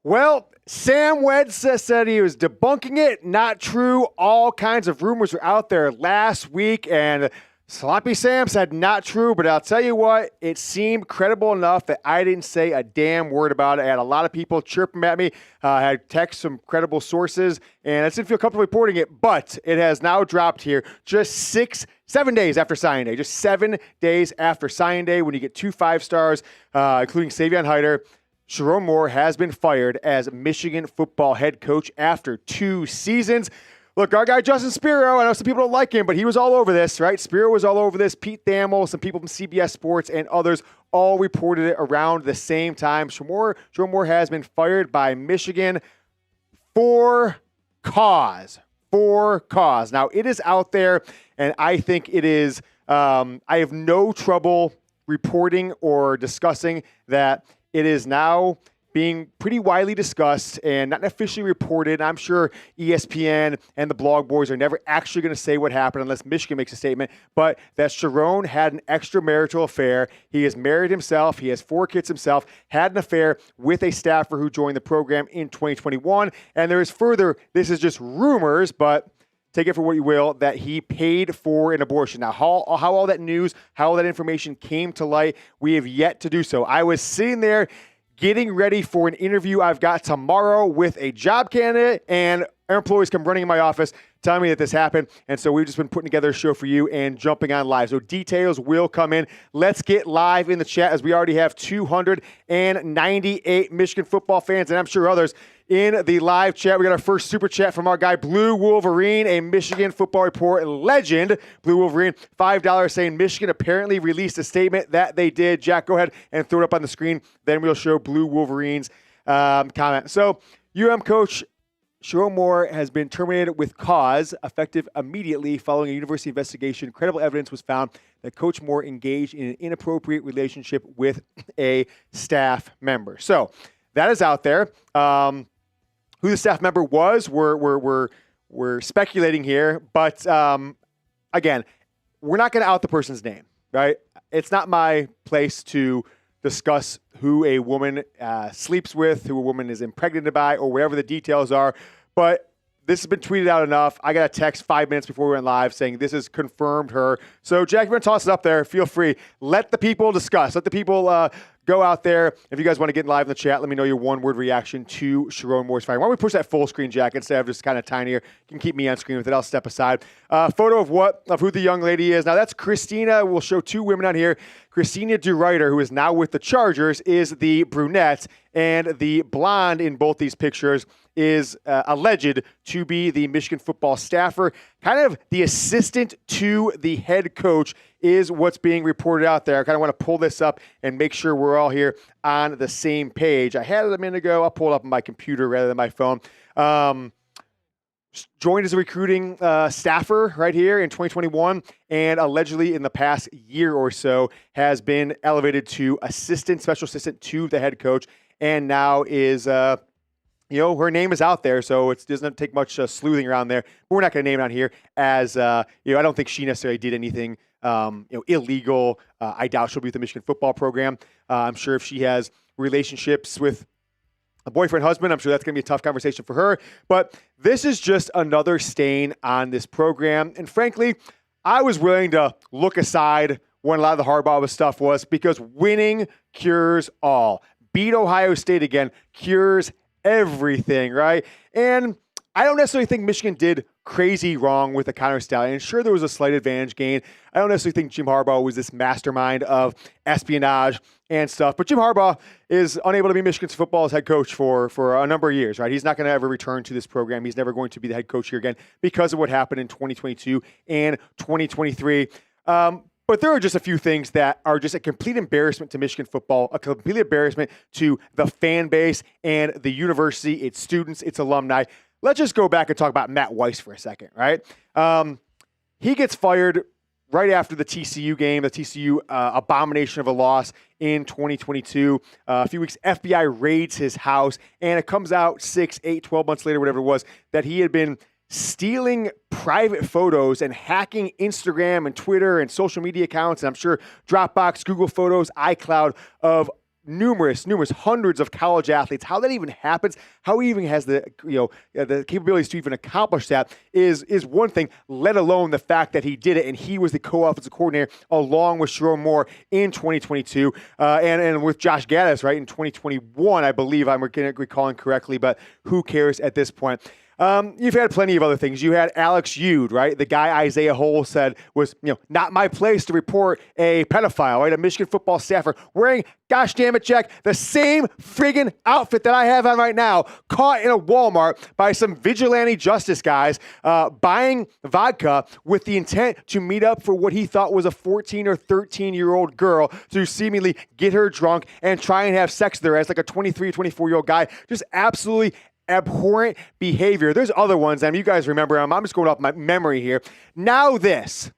Well, Sam Wedsa said he was debunking it. Not true. All kinds of rumors were out there last week, and Sloppy Sam said not true, but I'll tell you what, it seemed credible enough that I didn't say a damn word about it. I had a lot of people chirping at me. I had text some credible sources, and I didn't feel comfortable reporting it, but it has now dropped here just 7 days after signing day. Just 7 days after signing day when you get 2 5-stars, including Savion Hyder. Sherrone Moore has been fired as Michigan football head coach after 2 seasons. Look, our guy Justin Spiro, I know some people don't like him, but he was all over this, right? Spiro was all over this. Pete Thamel, some people from CBS Sports, and others all reported it around the same time. Sherrone Moore has been fired by Michigan for cause. For cause. Now, it is out there, and I think it is, I have no trouble reporting or discussing that it is now being pretty widely discussed and not officially reported. I'm sure ESPN and the blog boys are never actually going to say what happened unless Michigan makes a statement, but that Sherrone had an extramarital affair. He is married himself. He has 4 kids himself, had an affair with a staffer who joined the program in 2021. And there is further, this is just rumors, but take it for what you will, that he paid for an abortion. Now, how all that news, how all that information came to light, we have yet to do so. I was sitting there getting ready for an interview I've got tomorrow with a job candidate, and our employees come running in my office telling me that this happened. And so we've just been putting together a show for you and jumping on live. So details will come in. Let's get live in the chat, as we already have 298 Michigan football fans, and I'm sure others in the live chat. We got our first super chat from our guy, Blue Wolverine, a Michigan Football Report legend. Blue Wolverine, $5 saying Michigan apparently released a statement that they did. Jack, go ahead and throw it up on the screen. Then we'll show Blue Wolverine's comment. So, coach Sherrone Moore has been terminated with cause, effective immediately following a university investigation. Credible evidence was found that Coach Moore engaged in an inappropriate relationship with a staff member. So, that is out there. Who the staff member was, we're speculating here, but again, we're not going to out the person's name, right? It's not my place to discuss who a woman sleeps with, who a woman is impregnated by, or whatever the details are. But this has been tweeted out enough. I got a text 5 minutes before we went live saying this is confirmed her. So, Jack, you're going to toss it up there. Feel free. Let the people discuss. Let the people go out there. If you guys want to get live in the chat, let me know your one-word reaction to Sherrone Moore's firing. Why don't we push that full screen, Jack, instead of just kind of tinier? You can keep me on screen with it. I'll step aside. Photo of who the young lady is. Now, that's Christina. We'll show 2 women on here. Christina DeRuyter, who is now with the Chargers, is the brunette, and the blonde in both these pictures is alleged to be the Michigan football staffer. Kind of the assistant to the head coach is what's being reported out there. I kind of want to pull this up and make sure we're all here on the same page. I had it a minute ago. I'll pull it up on my computer rather than my phone. Joined as a recruiting staffer right here in 2021, and allegedly in the past year or so has been elevated to special assistant to the head coach, and now is her name is out there, so it doesn't take much sleuthing around there. But we're not going to name it on here as I don't think she necessarily did anything illegal. I doubt she'll be with the Michigan football program. I'm sure if she has relationships with a boyfriend, husband, I'm sure that's going to be a tough conversation for her. But this is just another stain on this program. And frankly, I was willing to look aside when a lot of the Harbaugh stuff was, because winning cures all. Beat Ohio State again cures everything, right? And I don't necessarily think Michigan did crazy wrong with the counter stallion. Sure, there was a slight advantage gain. I don't necessarily think Jim Harbaugh was this mastermind of espionage and stuff, but Jim Harbaugh is unable to be Michigan's football's head coach for a number of years, right? He's not going to ever return to this program. He's never going to be the head coach here again because of what happened in 2022 and 2023. But there are just a few things that are just a complete embarrassment to Michigan football, a complete embarrassment to the fan base and the university, its students, its alumni. Let's just go back and talk about Matt Weiss for a second, right? He gets fired right after the TCU game, the TCU abomination of a loss in 2022. A few weeks, FBI raids his house, and it comes out 6, 8, 12 months later, whatever it was, that he had been stealing private photos and hacking Instagram and Twitter and social media accounts, and I'm sure Dropbox, Google Photos, iCloud, of numerous, hundreds of college athletes. How that even happens, how he even has the capabilities to even accomplish that is one thing, let alone the fact that he did it and he was the co-offensive coordinator along with Sherrone Moore in 2022 and with Josh Gaddis, right, in 2021, I believe I'm recalling correctly, but who cares at this point? You've had plenty of other things. You had Alex Yoder, right? The guy Isaiah Hole said was, not my place to report a pedophile, right? A Michigan football staffer wearing, gosh damn it, Jack, the same friggin' outfit that I have on right now, caught in a Walmart by some vigilante justice guys buying vodka with the intent to meet up for what he thought was a 14 or 13-year-old girl to seemingly get her drunk and try and have sex with her as like a 23, 24-year-old guy. Just absolutely abhorrent behavior. There's other ones, and you guys remember them. I'm just going off my memory here. Now this.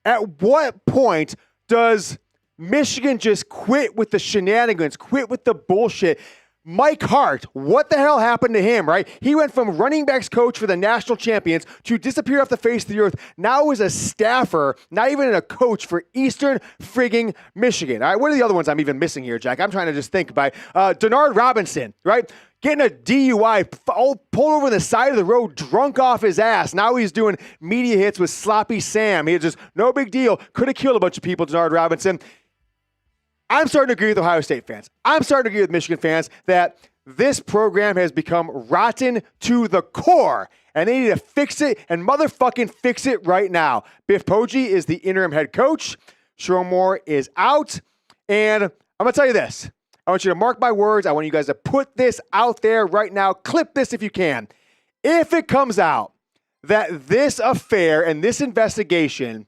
At what point does Michigan just quit with the shenanigans, quit with the bullshit? Mike Hart, what the hell happened to him, right? He went from running backs coach for the national champions to disappear off the face of the earth. Now is a staffer, not even a coach for Eastern frigging Michigan. All right, what are the other ones I'm even missing here, Jack? I'm trying to just think about Denard Robinson, right? Getting a DUI, pulled over the side of the road, drunk off his ass. Now he's doing media hits with Sloppy Sam. He just, no big deal. Could have killed a bunch of people, Denard Robinson. I'm starting to agree with Ohio State fans. I'm starting to agree with Michigan fans that this program has become rotten to the core, and they need to fix it and motherfucking fix it right now. Biff Poggi is the interim head coach. Sherrone Moore is out. And I'm going to tell you this. I want you to mark my words. I want you guys to put this out there right now. Clip this if you can. If it comes out that this affair and this investigation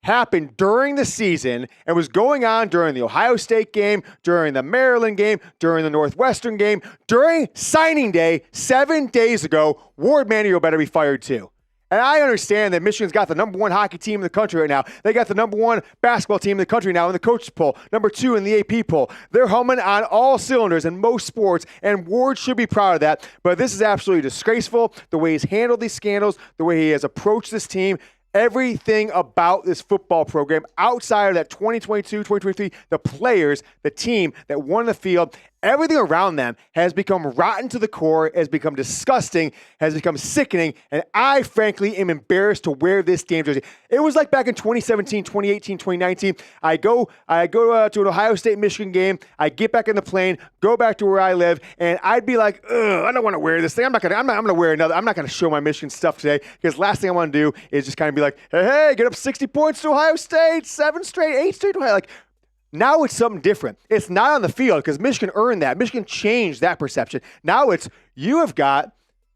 happened during the season and was going on during the Ohio State game, during the Maryland game, during the Northwestern game, during signing day 7 days ago, Warde Manuel better be fired too. And I understand that Michigan's got the number one hockey team in the country right now. They got the number one basketball team in the country now in the coaches poll, number 2 in the AP poll. They're humming on all cylinders in most sports, and Warde should be proud of that. But this is absolutely disgraceful, the way he's handled these scandals, the way he has approached this team. Everything about this football program outside of that 2022, 2023, the players, the team that won the field, everything around them has become rotten to the core, has become disgusting, has become sickening, and I, frankly, am embarrassed to wear this damn jersey. It was like back in 2017, 2018, 2019. I go to an Ohio State-Michigan game, I get back in the plane, go back to where I live, and I'd be like, ugh, I don't want to wear this thing. I'm not gonna wear another. I'm not gonna show my Michigan stuff today because last thing I want to do is just kind of be like, hey, get up 60 points to Ohio State, 7 straight, 8 straight to Ohio. Like, now it's something different. It's not on the field because Michigan earned that. Michigan changed that perception. Now it's, you have got,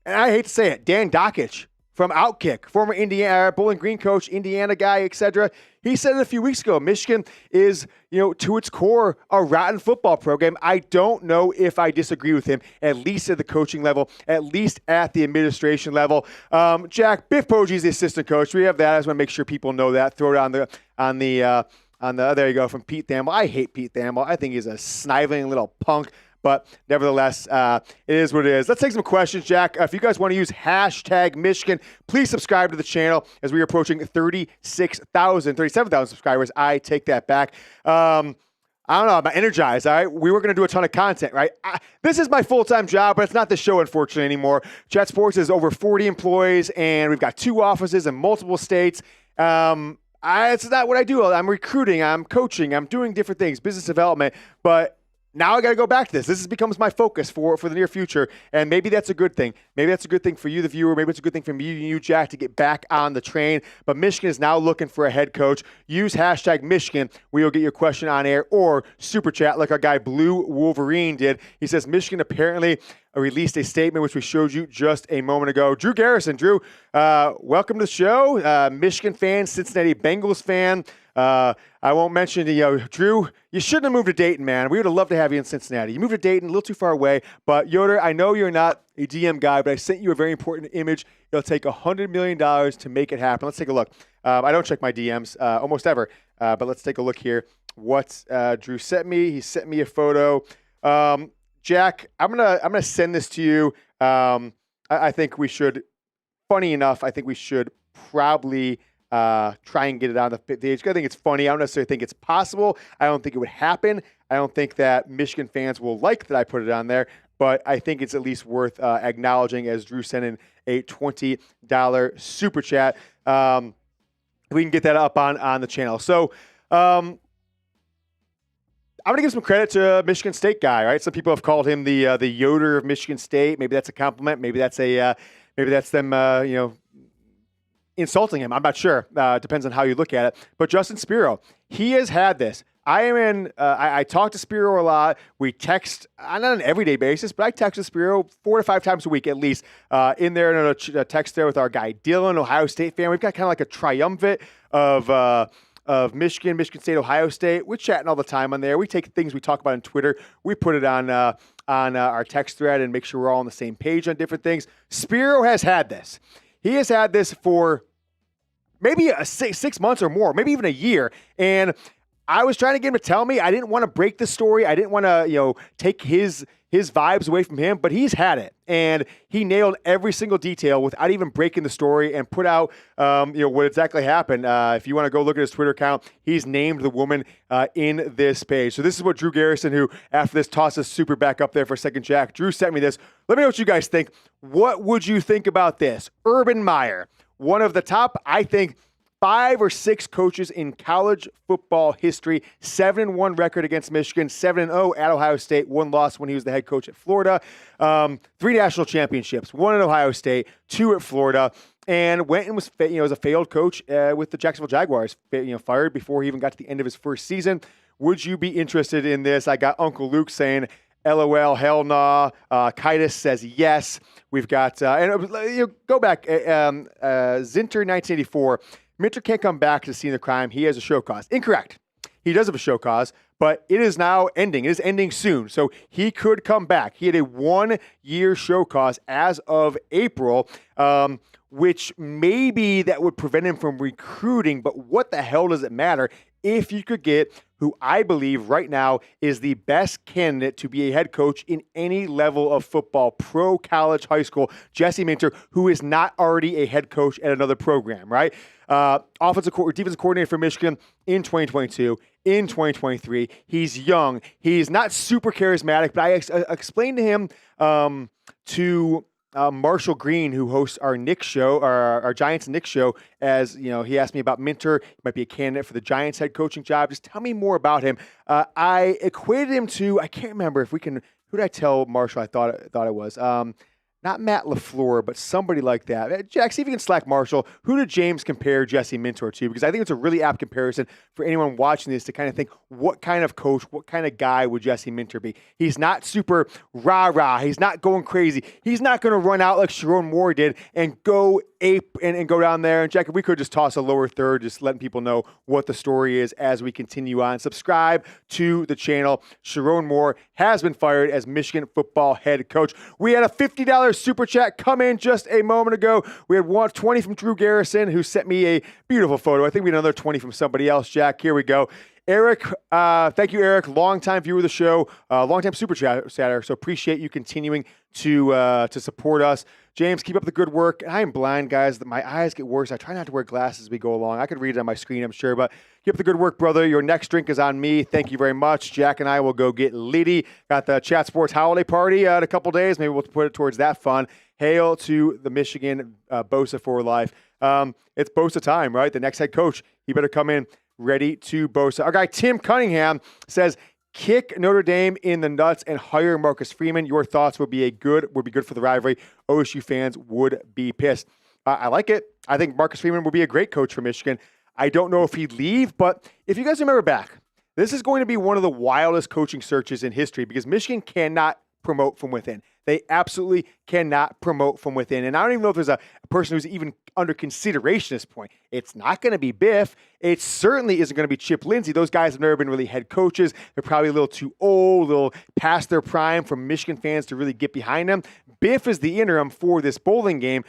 and I hate to say it, Dan Dockich from Outkick, former Indiana Bowling Green coach, Indiana guy, etc. He said it a few weeks ago. Michigan is, to its core, a rotten football program. I don't know if I disagree with him, at least at the coaching level, at least at the administration level. Jack, Biff Poggi is the assistant coach. We have that. I just want to make sure people know that. Throw it there you go, from Pete Thamel. I hate Pete Thamel. I think he's a sniveling little punk. But nevertheless, it is what it is. Let's take some questions, Jack. If you guys want to use hashtag Michigan, please subscribe to the channel as we are approaching 37,000 subscribers. I take that back. I don't know, I'm energized, all right? We were going to do a ton of content, right? This is my full-time job, but it's not the show, unfortunately, anymore. Chat Sports is over 40 employees, and we've got 2 offices in multiple states. It's not what I do. I'm recruiting, I'm coaching, I'm doing different things, business development, but now I got to go back to this. This becomes my focus for the near future, and maybe that's a good thing. Maybe that's a good thing for you, the viewer. Maybe it's a good thing for me and you, Jack, to get back on the train. But Michigan is now looking for a head coach. Use hashtag Michigan. We will get your question on air or super chat like our guy Blue Wolverine did. He says Michigan apparently released a statement, which we showed you just a moment ago. Drew Garrison. Drew, welcome to the show. Michigan fan, Cincinnati Bengals fan. I won't mention, Drew, you shouldn't have moved to Dayton, man. We would have loved to have you in Cincinnati. You moved to Dayton, a little too far away. But Yoder, I know you're not a DM guy, but I sent you a very important image. It'll take $100 million to make it happen. Let's take a look. I don't check my DMs almost ever, but let's take a look here. What Drew sent me. He sent me a photo. Jack, I'm gonna send this to you. I think we should. Funny enough, I think we should probably try and get it on the page. I think it's funny. I don't necessarily think it's possible. I don't think it would happen. I don't think that Michigan fans will like that I put it on there, but I think it's at least worth acknowledging as Drew sent in a $20 super chat. We can get that up on the channel. So I'm going to give some credit to Michigan State guy, right? Some people have called him the Yoder of Michigan State. Maybe that's a compliment. Maybe that's them insulting him. I'm not sure. Depends on how you look at it. But Justin Spiro, he has had this. I talk to Spiro a lot. We text, not on an everyday basis, but I text with Spiro 4 to 5 times a week at least. In there, and a text there with our guy Dylan, Ohio State fan. We've got kind of like a triumvirate of Michigan State, Ohio State. We're chatting all the time on there. We take things we talk about on Twitter. We put it on our text thread and make sure we're all on the same page on different things. Spiro has had this. He has had this for maybe 6 months or more, maybe even a year. And I was trying to get him to tell me. I didn't want to break the story. I didn't want to, take his vibes away from him, but he's had it. And he nailed every single detail without even breaking the story and put out, what exactly happened. If you want to go look at his Twitter account, he's named the woman in this page. So this is what Drew Garrison, who after this tosses super back up there for a second, Jack. Drew sent me this. Let me know what you guys think. What would you think about this? Urban Meyer, one of the top, I think, 5 or 6 coaches in college football history, 7-1 record against Michigan, 7-0 at Ohio State, 1 loss when he was the head coach at Florida, 3 national championships, 1 at Ohio State, 2 at Florida, and went and was as a failed coach with the Jacksonville Jaguars, fired before he even got to the end of his first season. Would you be interested in this? I got Uncle Luke saying, LOL, hell nah. Kitus says yes. We've got, go back, Zinter 1984, Minter can't come back to the scene of the crime. He has a show cause. Incorrect. He does have a show cause, but it is now ending. It is ending soon. So he could come back. He had a 1-year show cause as of April, which maybe that would prevent him from recruiting, but what the hell does it matter if you could get who I believe right now is the best candidate to be a head coach in any level of football, pro, college, high school, Jesse Minter, who is not already a head coach at another program, right? Defensive coordinator for Michigan in 2022, in 2023. He's young. He's not super charismatic, but I explained to him Marshall Green, who hosts our Knicks show, our Giants Knicks show, as he asked me about Minter. He might be a candidate for the Giants head coaching job. Just tell me more about him. I equated him to, I can't remember if we can. Who did I tell Marshall? I thought it was. Not Matt LaFleur, but somebody like that. Jack, see if you can slack Marshall. Who did James compare Jesse Minter to? Because I think it's a really apt comparison for anyone watching this to kind of think, what kind of coach, what kind of guy would Jesse Minter be? He's not super rah-rah. He's not going crazy. He's not going to run out like Sherrone Moore did and go ape and go down there. And Jack, if we could just toss a lower third, just letting people know what the story is as we continue on. Subscribe to the channel. Sherrone Moore has been fired as Michigan football head coach. We had a $50 super chat come in just a moment ago. We had 20 from Drew Garrison, who sent me a beautiful photo. I think we had another 20 from somebody else. Jack, here we go. Eric, thank you, Eric. Longtime viewer of the show, longtime super chatter. So appreciate you continuing to support us. James, keep up the good work. I am blind, guys. My eyes get worse. I try not to wear glasses as we go along. I could read it on my screen, I'm sure, but keep up the good work, brother. Your next drink is on me. Thank you very much. Jack and I will go get litty. Got the Chat Sports holiday party in a couple days. Maybe we'll put it towards that fun. Hail to the Michigan Bosa for life. It's Bosa time, right? The next head coach, he better come in ready to Bosa. Our guy Tim Cunningham says, kick Notre Dame in the nuts and hire Marcus Freeman. Your thoughts would be good for the rivalry. OSU fans would be pissed. I like it. I think Marcus Freeman would be a great coach for Michigan. I don't know if he'd leave, but if you guys remember back, this is going to be one of the wildest coaching searches in history because Michigan cannot promote from within. They absolutely cannot promote from within. And I don't even know if there's a person who's even under consideration at this point. It's not going to be Biff. It certainly isn't going to be Chip Lindsey. Those guys have never been really head coaches. They're probably a little too old, a little past their prime for Michigan fans to really get behind them. Biff is the interim for this bowl game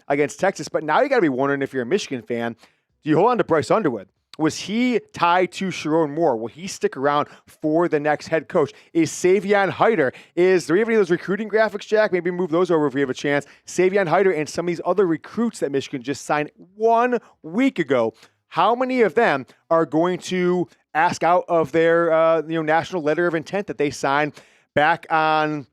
against Texas. But now you got to be wondering, if you're a Michigan fan, do you hold on to Bryce Underwood? Was he tied to Sherrone Moore? Will he stick around for the next head coach? Is Savion Hyder? Do we have any of those recruiting graphics, Jack? Maybe move those over if we have a chance. Savion Hyder and some of these other recruits that Michigan just signed 1 week ago. How many of them are going to ask out of their national letter of intent that they signed back on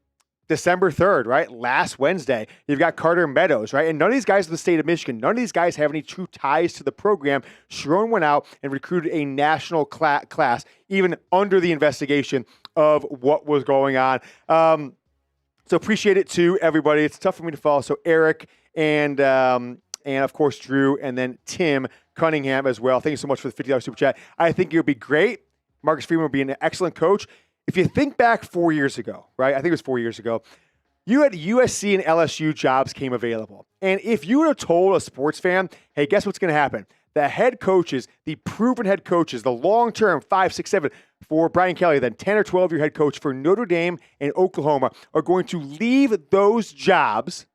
December 3rd, right? Last Wednesday. You've got Carter Meadows, right? And none of these guys in the state of Michigan, none of these guys have any true ties to the program. Sherrone went out and recruited a national class, even under the investigation of what was going on. So appreciate it to everybody. It's tough for me to follow. So Eric and of course Drew, and then Tim Cunningham as well. Thank you so much for the $50 super chat. I think it would be great. Marcus Freeman would be an excellent coach. If you think back 4 years ago, right? I think it was 4 years ago. You had USC and LSU jobs came available. And if you would have told a sports fan, hey, guess what's going to happen? The head coaches, the proven head coaches, the long-term 5, 6, 7 for Brian Kelly, then 10 or 12-year head coach for Notre Dame and Oklahoma are going to leave those jobs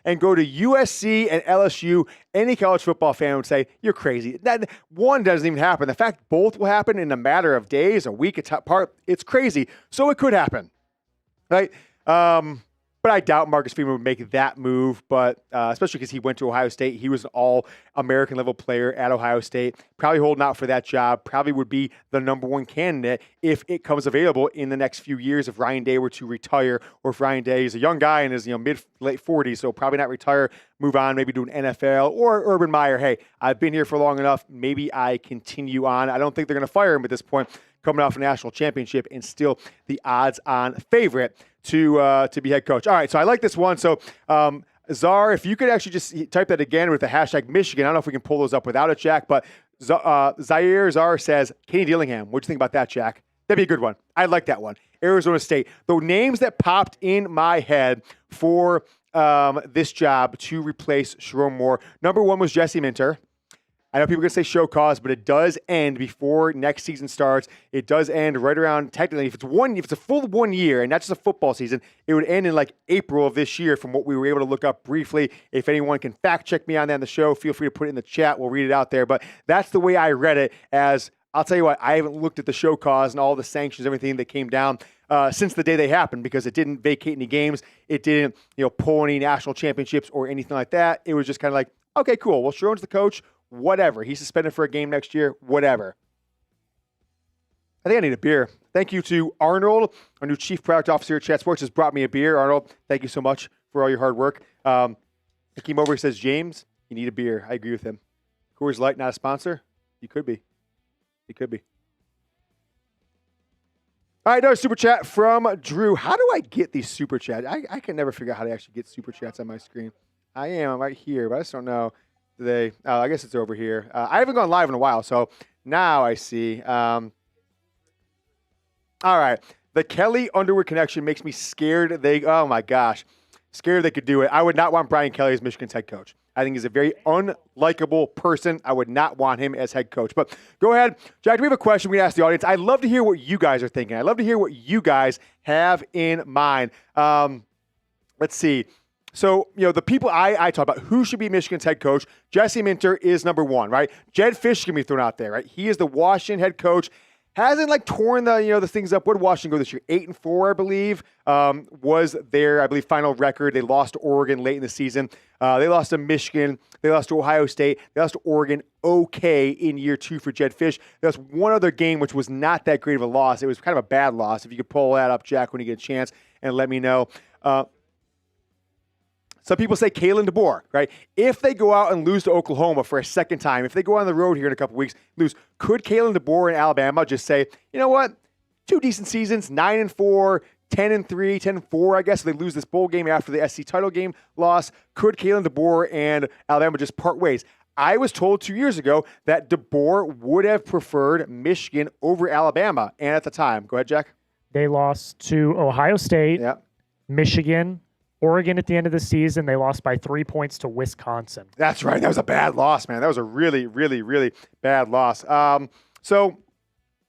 and go to USC and LSU, any college football fan would say, you're crazy. That one doesn't even happen. The fact both will happen in a matter of days, a week apart, it's crazy. So it could happen, right? But I doubt Marcus Freeman would make that move, but especially because he went to Ohio State. He was an all-American level player at Ohio State. Probably holding out for that job. Probably would be the number one candidate if it comes available in the next few years if Ryan Day were to retire, or if Ryan Day is a young guy in his mid-late 40s, so probably not retire, move on, maybe do an NFL, or Urban Meyer. Hey, I've been here for long enough. Maybe I continue on. I don't think they're going to fire him at this point, coming off a national championship and still the odds-on favorite to be head coach. All right, so I like this one. So, Czar, if you could actually just type that again with the hashtag Michigan. I don't know if we can pull those up without it, Jack, but Zaire Czar says, Kenny Dillingham. What do you think about that, Jack? That'd be a good one. I like that one. Arizona State. The names that popped in my head for this job to replace Sherrone Moore, number one was Jesse Minter. I know people are going to say show cause, but it does end before next season starts. It does end right around, technically, if it's a full 1 year and not just a football season, it would end in like April of this year from what we were able to look up briefly. If anyone can fact check me on that in the show, feel free to put it in the chat. We'll read it out there. But that's the way I read it, as I'll tell you what, I haven't looked at the show cause and all the sanctions, everything that came down since the day they happened, because it didn't vacate any games. It didn't, pull any national championships or anything like that. It was just kind of like, okay, cool. Well, Sherrone's the coach. Whatever. He's suspended for a game next year. Whatever. I think I need a beer. Thank you to Arnold, our new chief product officer at Chat Sports, has brought me a beer. Arnold, thank you so much for all your hard work. He came over and says, James, you need a beer. I agree with him. Coors Light, not a sponsor? You could be. You could be. All right, another super chat from Drew. How do I get these super chats? I can never figure out how to actually get super chats on my screen. I'm right here, but I just don't know. I guess it's over here. I haven't gone live in a while, so now I see. All right. The Kelly Underwood connection makes me scared. Oh my gosh. Scared they could do it. I would not want Brian Kelly as Michigan's head coach. I think he's a very unlikable person. I would not want him as head coach. But go ahead. Jack, do we have a question we can ask the audience? I'd love to hear what you guys are thinking. I'd love to hear what you guys have in mind. Let's see. So, the people I talk about, who should be Michigan's head coach, Jesse Minter is number one, right? Jedd Fisch can be thrown out there, right? He is the Washington head coach. Hasn't torn the things up. Where did Washington go this year? 8-4, I believe, was their, I believe, final record. They lost to Oregon late in the season. They lost to Michigan. They lost to Ohio State. They lost to Oregon okay in year two for Jedd Fisch. There was one other game which was not that great of a loss. It was kind of a bad loss. If you could pull that up, Jack, when you get a chance, and let me know. Some people say Kalen DeBoer, right? If they go out and lose to Oklahoma for a second time, if they go on the road here in a couple weeks, lose, could Kalen DeBoer in Alabama just say, you know what? 2 decent seasons, 9-4, 10-3, 10-4, I guess. If they lose this bowl game after the SC title game loss, could Kalen DeBoer and Alabama just part ways? I was told 2 years ago that DeBoer would have preferred Michigan over Alabama, and at the time. Go ahead, Jack. They lost to Ohio State, Michigan, Oregon at the end of the season. They lost by 3 points to Wisconsin. That's right. That was a bad loss, man. That was a really, really, really bad loss.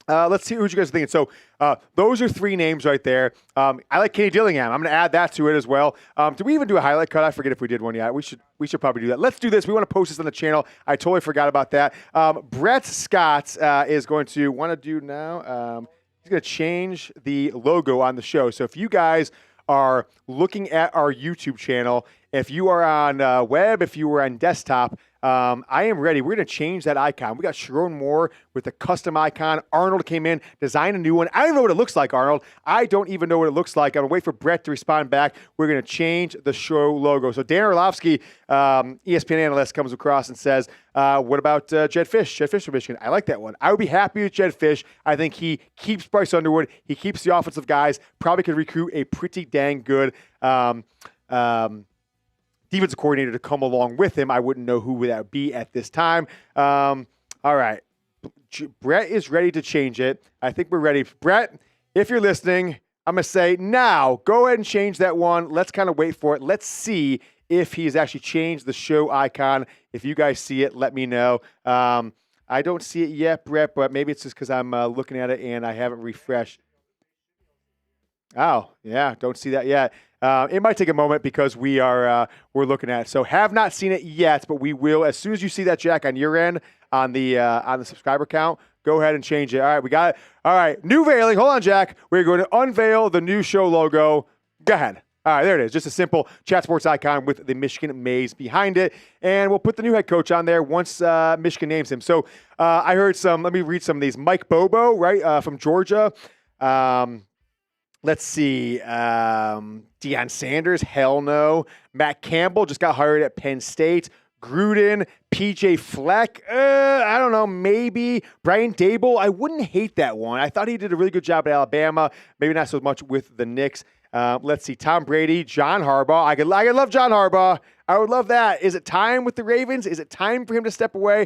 Let's see what you guys are thinking. So those are 3 names right there. I like Kenny Dillingham. I'm going to add that to it as well. Did we even do a highlight cut? I forget if we did one yet. We should probably do that. Let's do this. We want to post this on the channel. I totally forgot about that. Brett Scott is going to want to do now. He's going to change the logo on the show. So if you guys are looking at our YouTube channel, if you are on web, if you are on desktop, I am ready. We're going to change that icon. We got Sherrone Moore with the custom icon. Arnold came in, designed a new one. I don't know what it looks like, Arnold. I don't even know what it looks like. I'm going to wait for Brett to respond back. We're going to change the show logo. So Dan Orlovsky, ESPN analyst, comes across and says, what about Jed Fish? Jed Fish from Michigan. I like that one. I would be happy with Jed Fish. I think he keeps Bryce Underwood. He keeps the offensive guys. Probably could recruit a pretty dang good defensive coordinator to come along with him. I wouldn't know who that would be at this time. All right. Brett is ready to change it. I think we're ready. Brett, if you're listening, I'm going to say now, go ahead and change that one. Let's kind of wait for it. Let's see if he's actually changed the show icon. If you guys see it, let me know. I don't see it yet, Brett, but maybe it's just because I'm looking at it and I haven't refreshed. Oh, yeah, don't see that yet. It might take a moment because we're looking at it. So have not seen it yet, but we will as soon as you see that, Jack, on your end on the subscriber count. Go ahead and change it. All right, we got it. All right, new veiling. Hold on, Jack. We're going to unveil the new show logo. Go ahead. All right, there it is. Just a simple Chat Sports icon with the Michigan maize behind it. And we'll put the new head coach on there once Michigan names him. So I heard let me read some of these. Mike Bobo, right, from Georgia. Let's see. Deion Sanders, hell no. Matt Campbell just got hired at Penn State. Gruden, PJ Fleck, I don't know, maybe. Brian Dable, I wouldn't hate that one. I thought he did a really good job at Alabama. Maybe not so much with the Knicks. Let's see, Tom Brady, John Harbaugh. I could love John Harbaugh. I would love that. Is it time with the Ravens? Is it time for him to step away?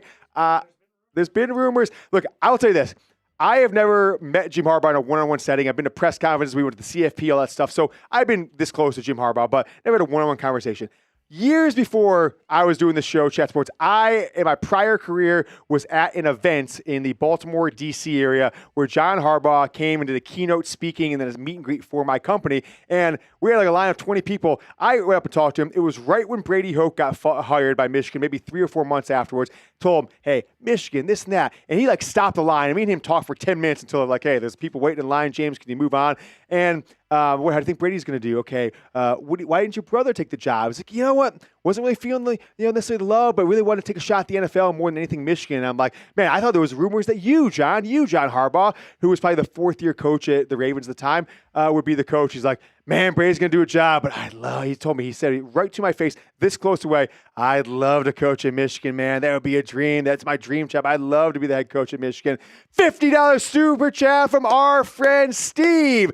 There's been rumors. Look, I'll tell you this. I have never met Jim Harbaugh in a one-on-one setting. I've been to press conferences. We went to the CFP, all that stuff. So I've been this close to Jim Harbaugh, but never had a one-on-one conversation. Years before I was doing the show, Chat Sports, in my prior career, was at an event in the Baltimore, D.C. area where John Harbaugh came and did a keynote speaking and then his meet and greet for my company. And we had like a line of 20 people. I went up and talked to him. It was right when Brady Hoke got hired by Michigan, maybe 3 or 4 months afterwards. Told him, hey, Michigan, this and that. And he like stopped the line. I mean, him talk for 10 minutes until like, hey, there's people waiting in line. James, can you move on? And how do you think Brady's going to do? Okay, why didn't your brother take the job? I was like, you know what? Wasn't really feeling necessarily the love, but really wanted to take a shot at the NFL more than anything Michigan. And I'm like, man, I thought there was rumors that you, John Harbaugh, who was probably the 4th-year coach at the Ravens at the time, would be the coach. He's like, man, Brady's going to do a job, but he said it right to my face, this close away, I'd love to coach at Michigan, man. That would be a dream. That's my dream job. I'd love to be the head coach at Michigan. $50 super chat from our friend Steve.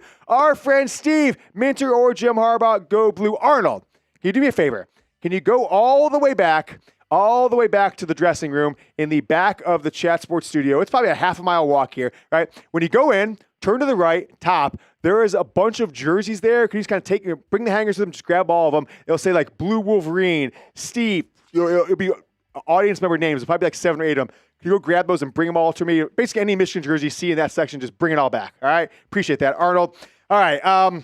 Minter or Jim Harbaugh, go blue. Arnold, can you do me a favor? Can you go all the way back to the dressing room in the back of the Chat Sports studio? It's probably a half-a-mile walk here, right? When you go in, turn to the right, top. There is a bunch of jerseys there. Can you just kind of bring the hangers with them, just grab all of them. It'll say like Blue Wolverine, Steve. It'll be audience member names. It'll probably be like 7 or 8 of them. Can you go grab those and bring them all to me? Basically, any Michigan jersey you see in that section, just bring it all back. All right? Appreciate that, Arnold. All right.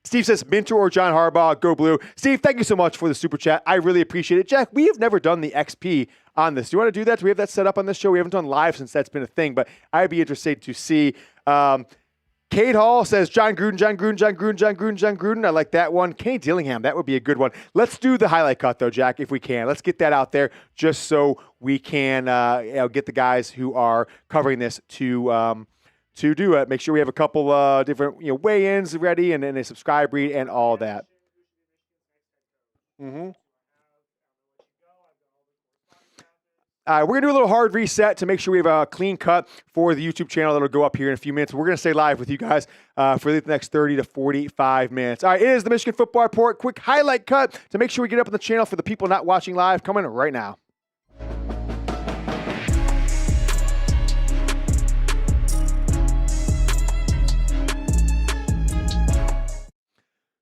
Steve says, Minter or John Harbaugh, go blue. Steve, thank you so much for the super chat. I really appreciate it. Jack, we have never done the XP on this. Do you want to do that? Do we have that set up on this show? We haven't done live since that's been a thing, but I'd be interested to see. Kate Hall says, John Gruden. I like that one. Kenny Dillingham, that would be a good one. Let's do the highlight cut, though, Jack, if we can. Let's get that out there just so we can get the guys who are covering this to do it. Make sure we have a couple different weigh-ins ready and a subscribe read and all that. Mm-hmm. We're going to do a little hard reset to make sure we have a clean cut for the YouTube channel that'll go up here in a few minutes. We're going to stay live with you guys for the next 30 to 45 minutes. All right, it is the Michigan Football Report. Quick highlight cut to make sure we get up on the channel for the people not watching live. Coming right now.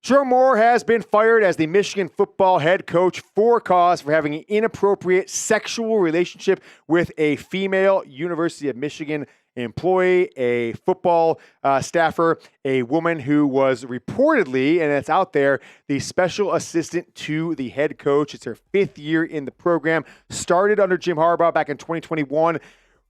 Sherrone Moore has been fired as the Michigan football head coach for cause for having an inappropriate sexual relationship with a female University of Michigan employee, a football staffer, a woman who was reportedly, and it's out there, the special assistant to the head coach. It's her 5th year in the program. Started under Jim Harbaugh back in 2021.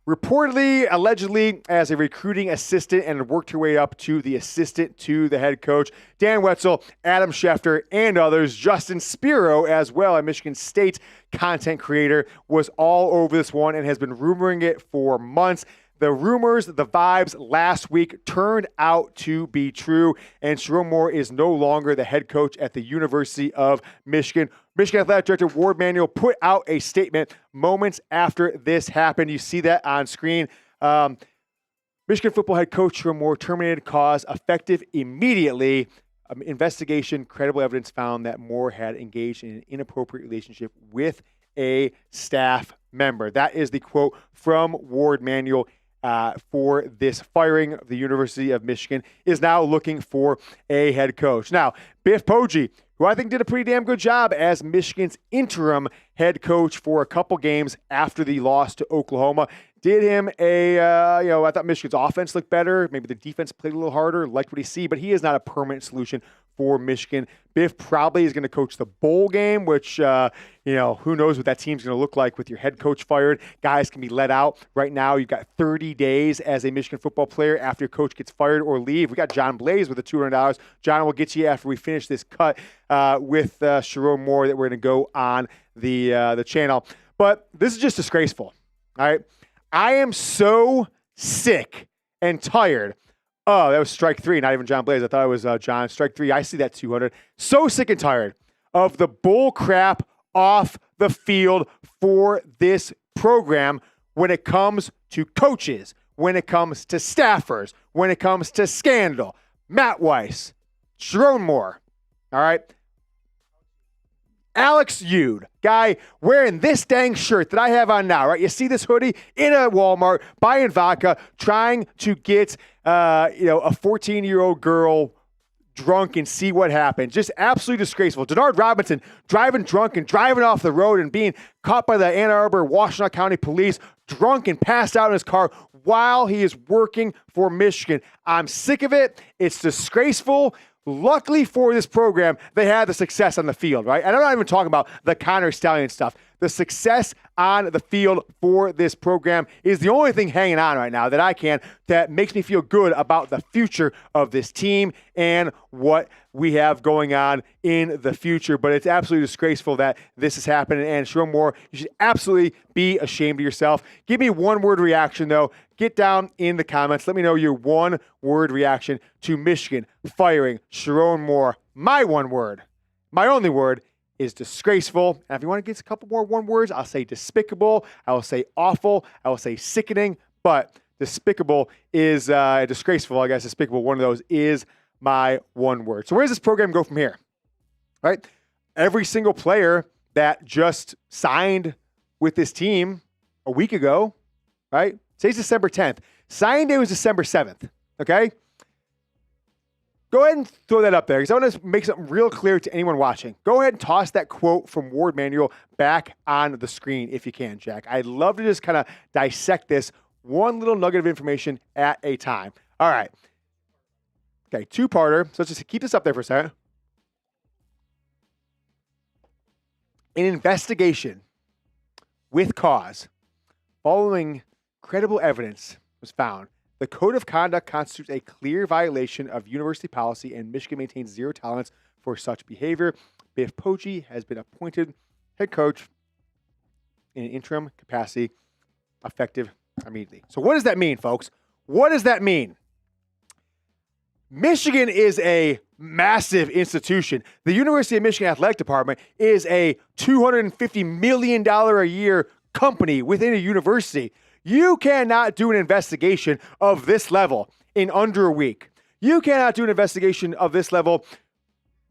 reportedly, allegedly, as a recruiting assistant and worked her way up to the assistant to the head coach. Dan Wetzel, Adam Schefter, and others. Justin Spiro, as well, a Michigan State content creator, was all over this one and has been rumoring it for months. The rumors, the vibes last week turned out to be true, and Sherrone Moore is no longer the head coach at the University of Michigan. Michigan Athletic Director Warde Manuel put out a statement moments after this happened. You see that on screen. Michigan football head coach Sherrone Moore terminated, cause effective immediately. Investigation, credible evidence found that Moore had engaged in an inappropriate relationship with a staff member. That is the quote from Warde Manuel. For this firing. The University of Michigan is now looking for a head coach. Now, Biff Poggi, who I think did a pretty damn good job as Michigan's interim head coach for a couple games after the loss to Oklahoma, did him I thought Michigan's offense looked better. Maybe the defense played a little harder, liked what he see, but he is not a permanent solution for Michigan. Biff probably is going to coach the bowl game, which, who knows what that team's going to look like with your head coach fired. Guys can be let out. Right now, you've got 30 days as a Michigan football player after your coach gets fired or leave. We got John Blaze with the $200. John will get you after we finish this cut with Sherrone Moore that we're going to go on the channel. But this is just disgraceful, all right? I am so sick and tired. Oh, that was strike three, not even John Blaze. I thought it was John. Strike three, I see that 200. So sick and tired of the bull crap off the field for this program when it comes to coaches, when it comes to staffers, when it comes to scandal. Matt Weiss, Sherrone Moore, all right? Alex Yoder, guy wearing this dang shirt that I have on now, right? You see this hoodie in a Walmart, buying vodka, trying to get, a 14-year-old girl drunk and see what happens. Just absolutely disgraceful. Denard Robinson driving drunk and driving off the road and being caught by the Ann Arbor, Washtenaw County police, drunk and passed out in his car while he is working for Michigan. I'm sick of it. It's disgraceful. Luckily for this program, they had the success on the field, right? And I'm not even talking about the Connor Stallion stuff. The success on the field for this program is the only thing hanging on right now that makes me feel good about the future of this team and what we have going on in the future. But it's absolutely disgraceful that this is happening. And Sherrone Moore, you should absolutely be ashamed of yourself. Give me one word reaction, though. Get down in the comments. Let me know your one word reaction to Michigan firing Sherrone Moore. My one word, my only word, is disgraceful. And if you want to get a couple more one words, I'll say despicable. I will say awful. I will say sickening. But despicable is disgraceful. I guess despicable, one of those is my one word. So where does this program go from here? Right? Every single player that just signed with this team a week ago, right? Today's December 10th. Signing day was December 7th. Okay? Go ahead and throw that up there because I want to make something real clear to anyone watching. Go ahead and toss that quote from Warde Manuel back on the screen if you can, Jack. I'd love to just kind of dissect this one little nugget of information at a time. All right. Okay, two-parter. So let's just keep this up there for a second. An investigation with cause following credible evidence was found. The code of conduct constitutes a clear violation of university policy, and Michigan maintains zero tolerance for such behavior. Biff Poggi has been appointed head coach in an interim capacity, effective immediately. So what does that mean, folks? What does that mean? Michigan is a massive institution. The University of Michigan Athletic Department is a $250 million a year company within a university. You cannot do an investigation of this level in under a week. You cannot do an investigation of this level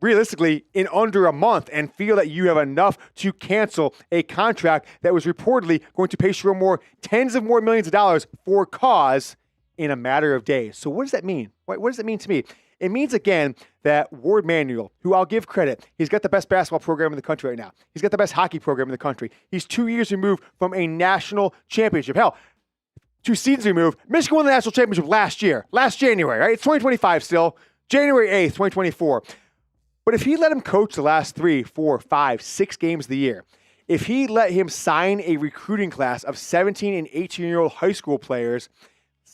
realistically in under a month and feel that you have enough to cancel a contract that was reportedly going to pay Sherrone Moore tens of more millions of dollars for cause in a matter of days. So what does that mean? What does it mean to me? It means, again, that Warde Manuel, who I'll give credit, he's got the best basketball program in the country right now. He's got the best hockey program in the country. He's 2 years removed from a national championship. Hell, 2 seasons removed. Michigan won the national championship last January, right? It's 2025 still, January 8th, 2024. But if he let him coach the last 3, 4, 5, 6 games of the year, if he let him sign a recruiting class of 17 and 18-year-old high school players,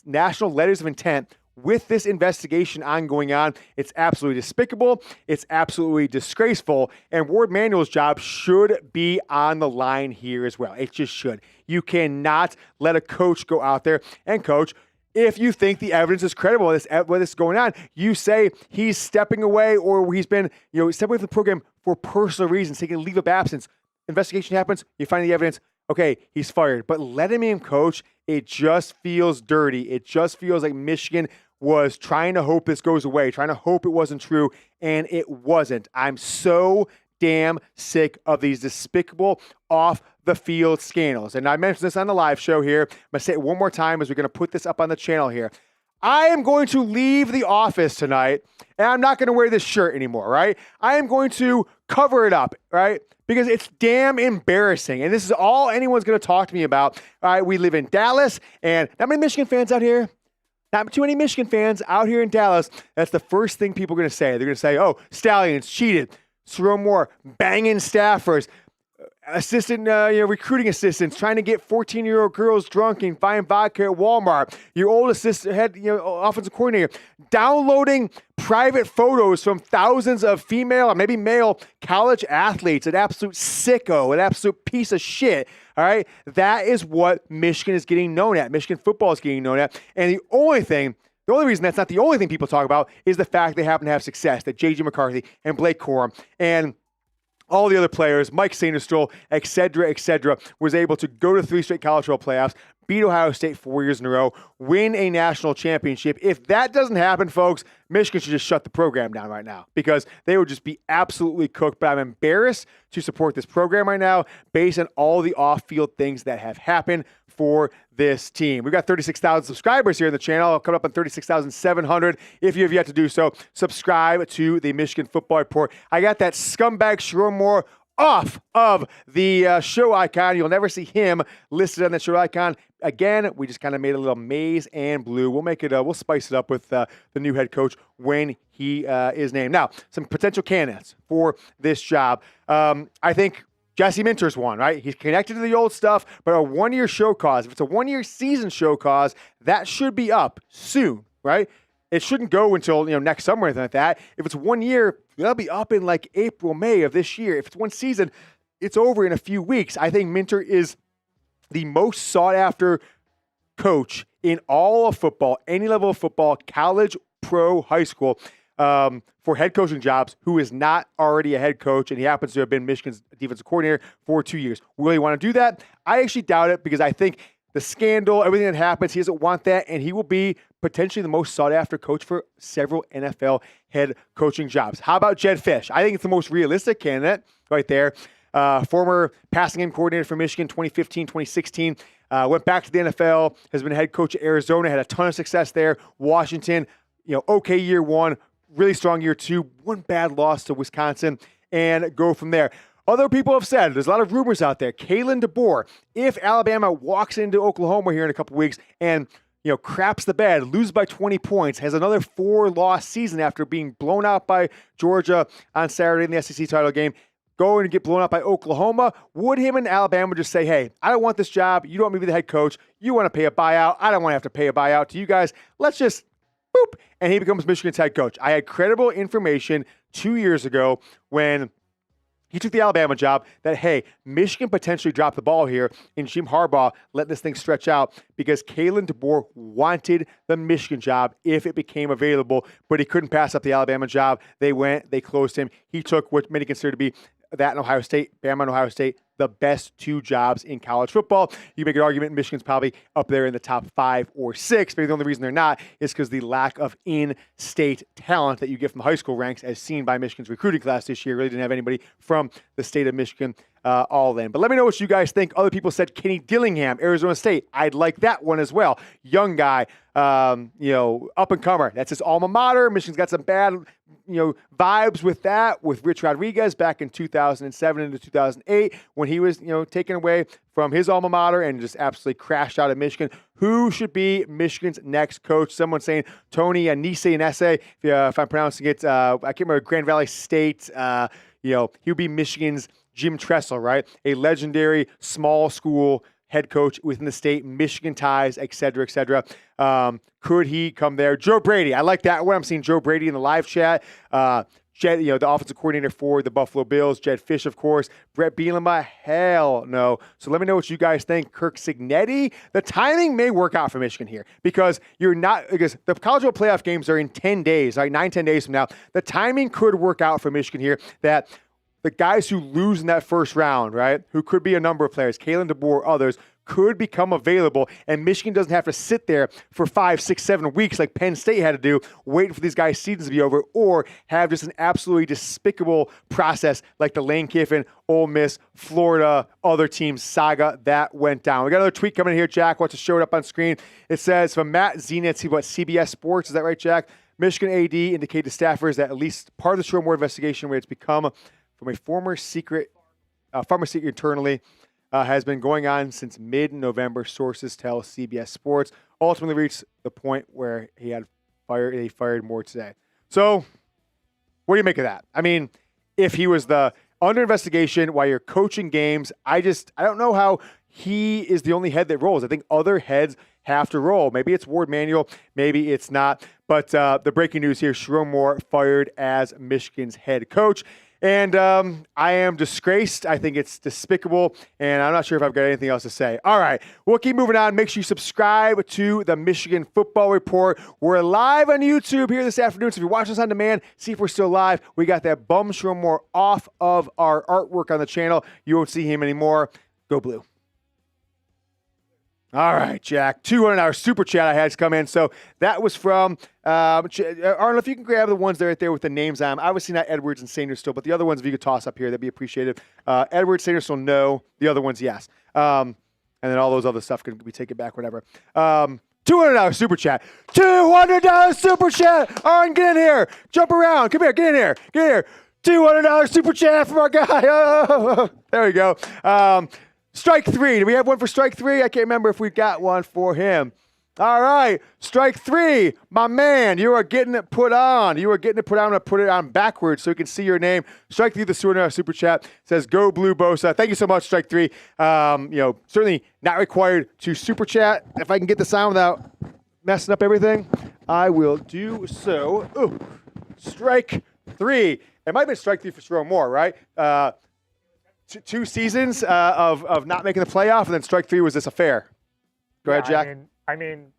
national letters of intent, with this investigation ongoing on, it's absolutely despicable. It's absolutely disgraceful. And Warde Manuel's job should be on the line here as well. It just should. You cannot let a coach go out there and coach. If you think the evidence is credible, what is going on, you say he's stepping away or he's been, stepping away from the program for personal reasons, taking a leave of absence. Investigation happens, you find the evidence, okay, he's fired. But letting him coach, it just feels dirty. It just feels like Michigan was trying to hope this goes away, trying to hope it wasn't true, and it wasn't. I'm so damn sick of these despicable off-the-field scandals. And I mentioned this on the live show here. I'm going to say it one more time as we're going to put this up on the channel here. I am going to leave the office tonight, and I'm not going to wear this shirt anymore, right? I am going to cover it up, right? Because it's damn embarrassing. And this is all anyone's going to talk to me about. All right, we live in Dallas, and not many Michigan fans out here. Not too many Michigan fans out here in Dallas. That's the first thing people are going to say. They're going to say, oh, Stallions cheated. Sherrone Moore banging staffers. Assistant, recruiting assistants trying to get 14-year-old girls drunk and buying vodka at Walmart. Your old assistant head, offensive coordinator, downloading private photos from thousands of female or maybe male college athletes. An absolute sicko, an absolute piece of shit. All right, that is what Michigan is getting known at. Michigan football is getting known at, and the only reason that's not the only thing people talk about is the fact they happen to have success. That J.J. McCarthy and Blake Corum and all the other players, Mike Sainristil, et cetera, was able to go to 3 straight college football playoffs, beat Ohio State 4 years in a row, win a national championship. If that doesn't happen, folks, Michigan should just shut the program down right now because they would just be absolutely cooked. But I'm embarrassed to support this program right now based on all the off-field things that have happened for this team. We've got 36,000 subscribers here in the channel. Coming up on 36,700. If you have yet to do so, subscribe to the Michigan Football Report. I got that scumbag Sherrone Moore off of the show icon. You'll never see him listed on that show icon. Again, we just kind of made a little maize and blue. We'll make it. We'll spice it up with the new head coach when he is named. Now, some potential candidates for this job. I think Jesse Minter's one, right? He's connected to the old stuff, but a one-year show cause. If it's a one-year season show cause, that should be up soon, right? It shouldn't go until next summer or anything like that. If it's 1 year, that'll be up in like April, May of this year. If it's one season, it's over in a few weeks. I think Minter is the most sought-after coach in all of football, any level of football, college, pro, high school, for head coaching jobs, who is not already a head coach, and he happens to have been Michigan's defensive coordinator for 2 years. Will he want to do that? I actually doubt it because I think the scandal, everything that happens, he doesn't want that, and he will be potentially the most sought-after coach for several NFL head coaching jobs. How about Jedd Fisch? I think it's the most realistic candidate right there. Former passing game coordinator for Michigan, 2015, 2016. Went back to the NFL, has been head coach at Arizona, had a ton of success there. Washington, okay year one, really strong year two, one bad loss to Wisconsin, and go from there. Other people have said, there's a lot of rumors out there, Kalen DeBoer, if Alabama walks into Oklahoma here in a couple weeks and craps the bed, loses by 20 points, has another 4-loss season after being blown out by Georgia on Saturday in the SEC title game, going to get blown out by Oklahoma, would him and Alabama just say, hey, I don't want this job, you don't want me to be the head coach, you want to pay a buyout, I don't want to have to pay a buyout to you guys, let's just boop, and he becomes Michigan's head coach. I had credible information 2 years ago when he took the Alabama job that, hey, Michigan potentially dropped the ball here, and Jim Harbaugh let this thing stretch out because Kalen DeBoer wanted the Michigan job if it became available, but he couldn't pass up the Alabama job. They closed him. He took what many consider to be that in Ohio State, Bama and Ohio State, the best 2 jobs in college football. You make an argument Michigan's probably up there in the top 5 or 6, but the only reason they're not is because the lack of in-state talent that you get from high school ranks, as seen by Michigan's recruiting class this year, really didn't have anybody from the state of Michigan all in. But let me know what you guys think. Other people said Kenny Dillingham, Arizona State. I'd like that one as well. Young guy, up and comer. That's his alma mater. Michigan's got some bad vibes with that, with Rich Rodriguez back in 2007 into 2008 when he was, taken away from his alma mater and just absolutely crashed out at Michigan. Who should be Michigan's next coach? Someone saying Tony Anise, if I'm pronouncing it, I can't remember, Grand Valley State. He would be Michigan's Jim Tressel, right? A legendary small school head coach within the state, Michigan ties, et cetera, et cetera. Could he come there? Joe Brady. I like that one. I'm seeing Joe Brady in the live chat. Jed, the offensive coordinator for the Buffalo Bills. Jed Fish, of course. Brett Bielema, hell no. So let me know what you guys think. Kirk Cignetti. The timing may work out for Michigan here because the college football playoff games are in 10 days, like 9-10 days from now. The timing could work out for Michigan here that the guys who lose in that first round, right, who could be a number of players, Kalen DeBoer, others, could become available, and Michigan doesn't have to sit there for 5, 6, 7 weeks like Penn State had to do, waiting for these guys' seasons to be over, or have just an absolutely despicable process like the Lane Kiffin, Ole Miss, Florida, other teams saga that went down. We got another tweet coming in here, Jack. Watch it show it up on screen. It says from Matt Zenitz, CBS Sports. Is that right, Jack? Michigan AD indicated to staffers that at least part of the Sherrone Moore investigation, where it's become from a former secret internally, has been going on since mid-November. Sources tell CBS Sports. Ultimately reached the point where he fired Moore today. So, what do you make of that? I mean, if he was under investigation while you're coaching games, I don't know how he is the only head that rolls. I think other heads have to roll. Maybe it's Warde Manuel, maybe it's not. But the breaking news here: Sherrone Moore fired as Michigan's head coach. And I am disgraced. I think it's despicable, and I'm not sure if I've got anything else to say. All right, we'll keep moving on. Make sure you subscribe to the Michigan Football Report. We're live on YouTube here this afternoon, so if you're watching us on demand, see if we're still live. We got that bum Sherrone Moore off of our artwork on the channel. You won't see him anymore. Go Blue. All right, Jack. $200 super chat I had to come in. So that was from Arnold. If you can grab the ones that are right there with the names on them. Obviously not Edwards and Sanders still, but the other ones, if you could toss up here, that'd be appreciated. Edwards, Sanders still no. The other ones, yes. And then all those other stuff can be taken back, whatever. $200 super chat. $200 super chat. Arn, get in here. Jump around. Come here. Get in here. Get in here. $200 super chat from our guy. Oh, there we go. Strike three. Do we have one for strike three? I can't remember if we got one for him. All right. Strike three. My man, you are getting it put on. You are getting it put on. I'm going to put it on backwards so you can see your name. Strike three, the $200 super chat says, Go Blue Bosa. Thank you so much, Strike three. Certainly not required to super chat. If I can get the sound without messing up everything, I will do so. Ooh. Strike three. It might have been strike three for Sherrone Moore, right? Two seasons of not making the playoff, and then strike three was this affair. Go ahead, Jack. I mean,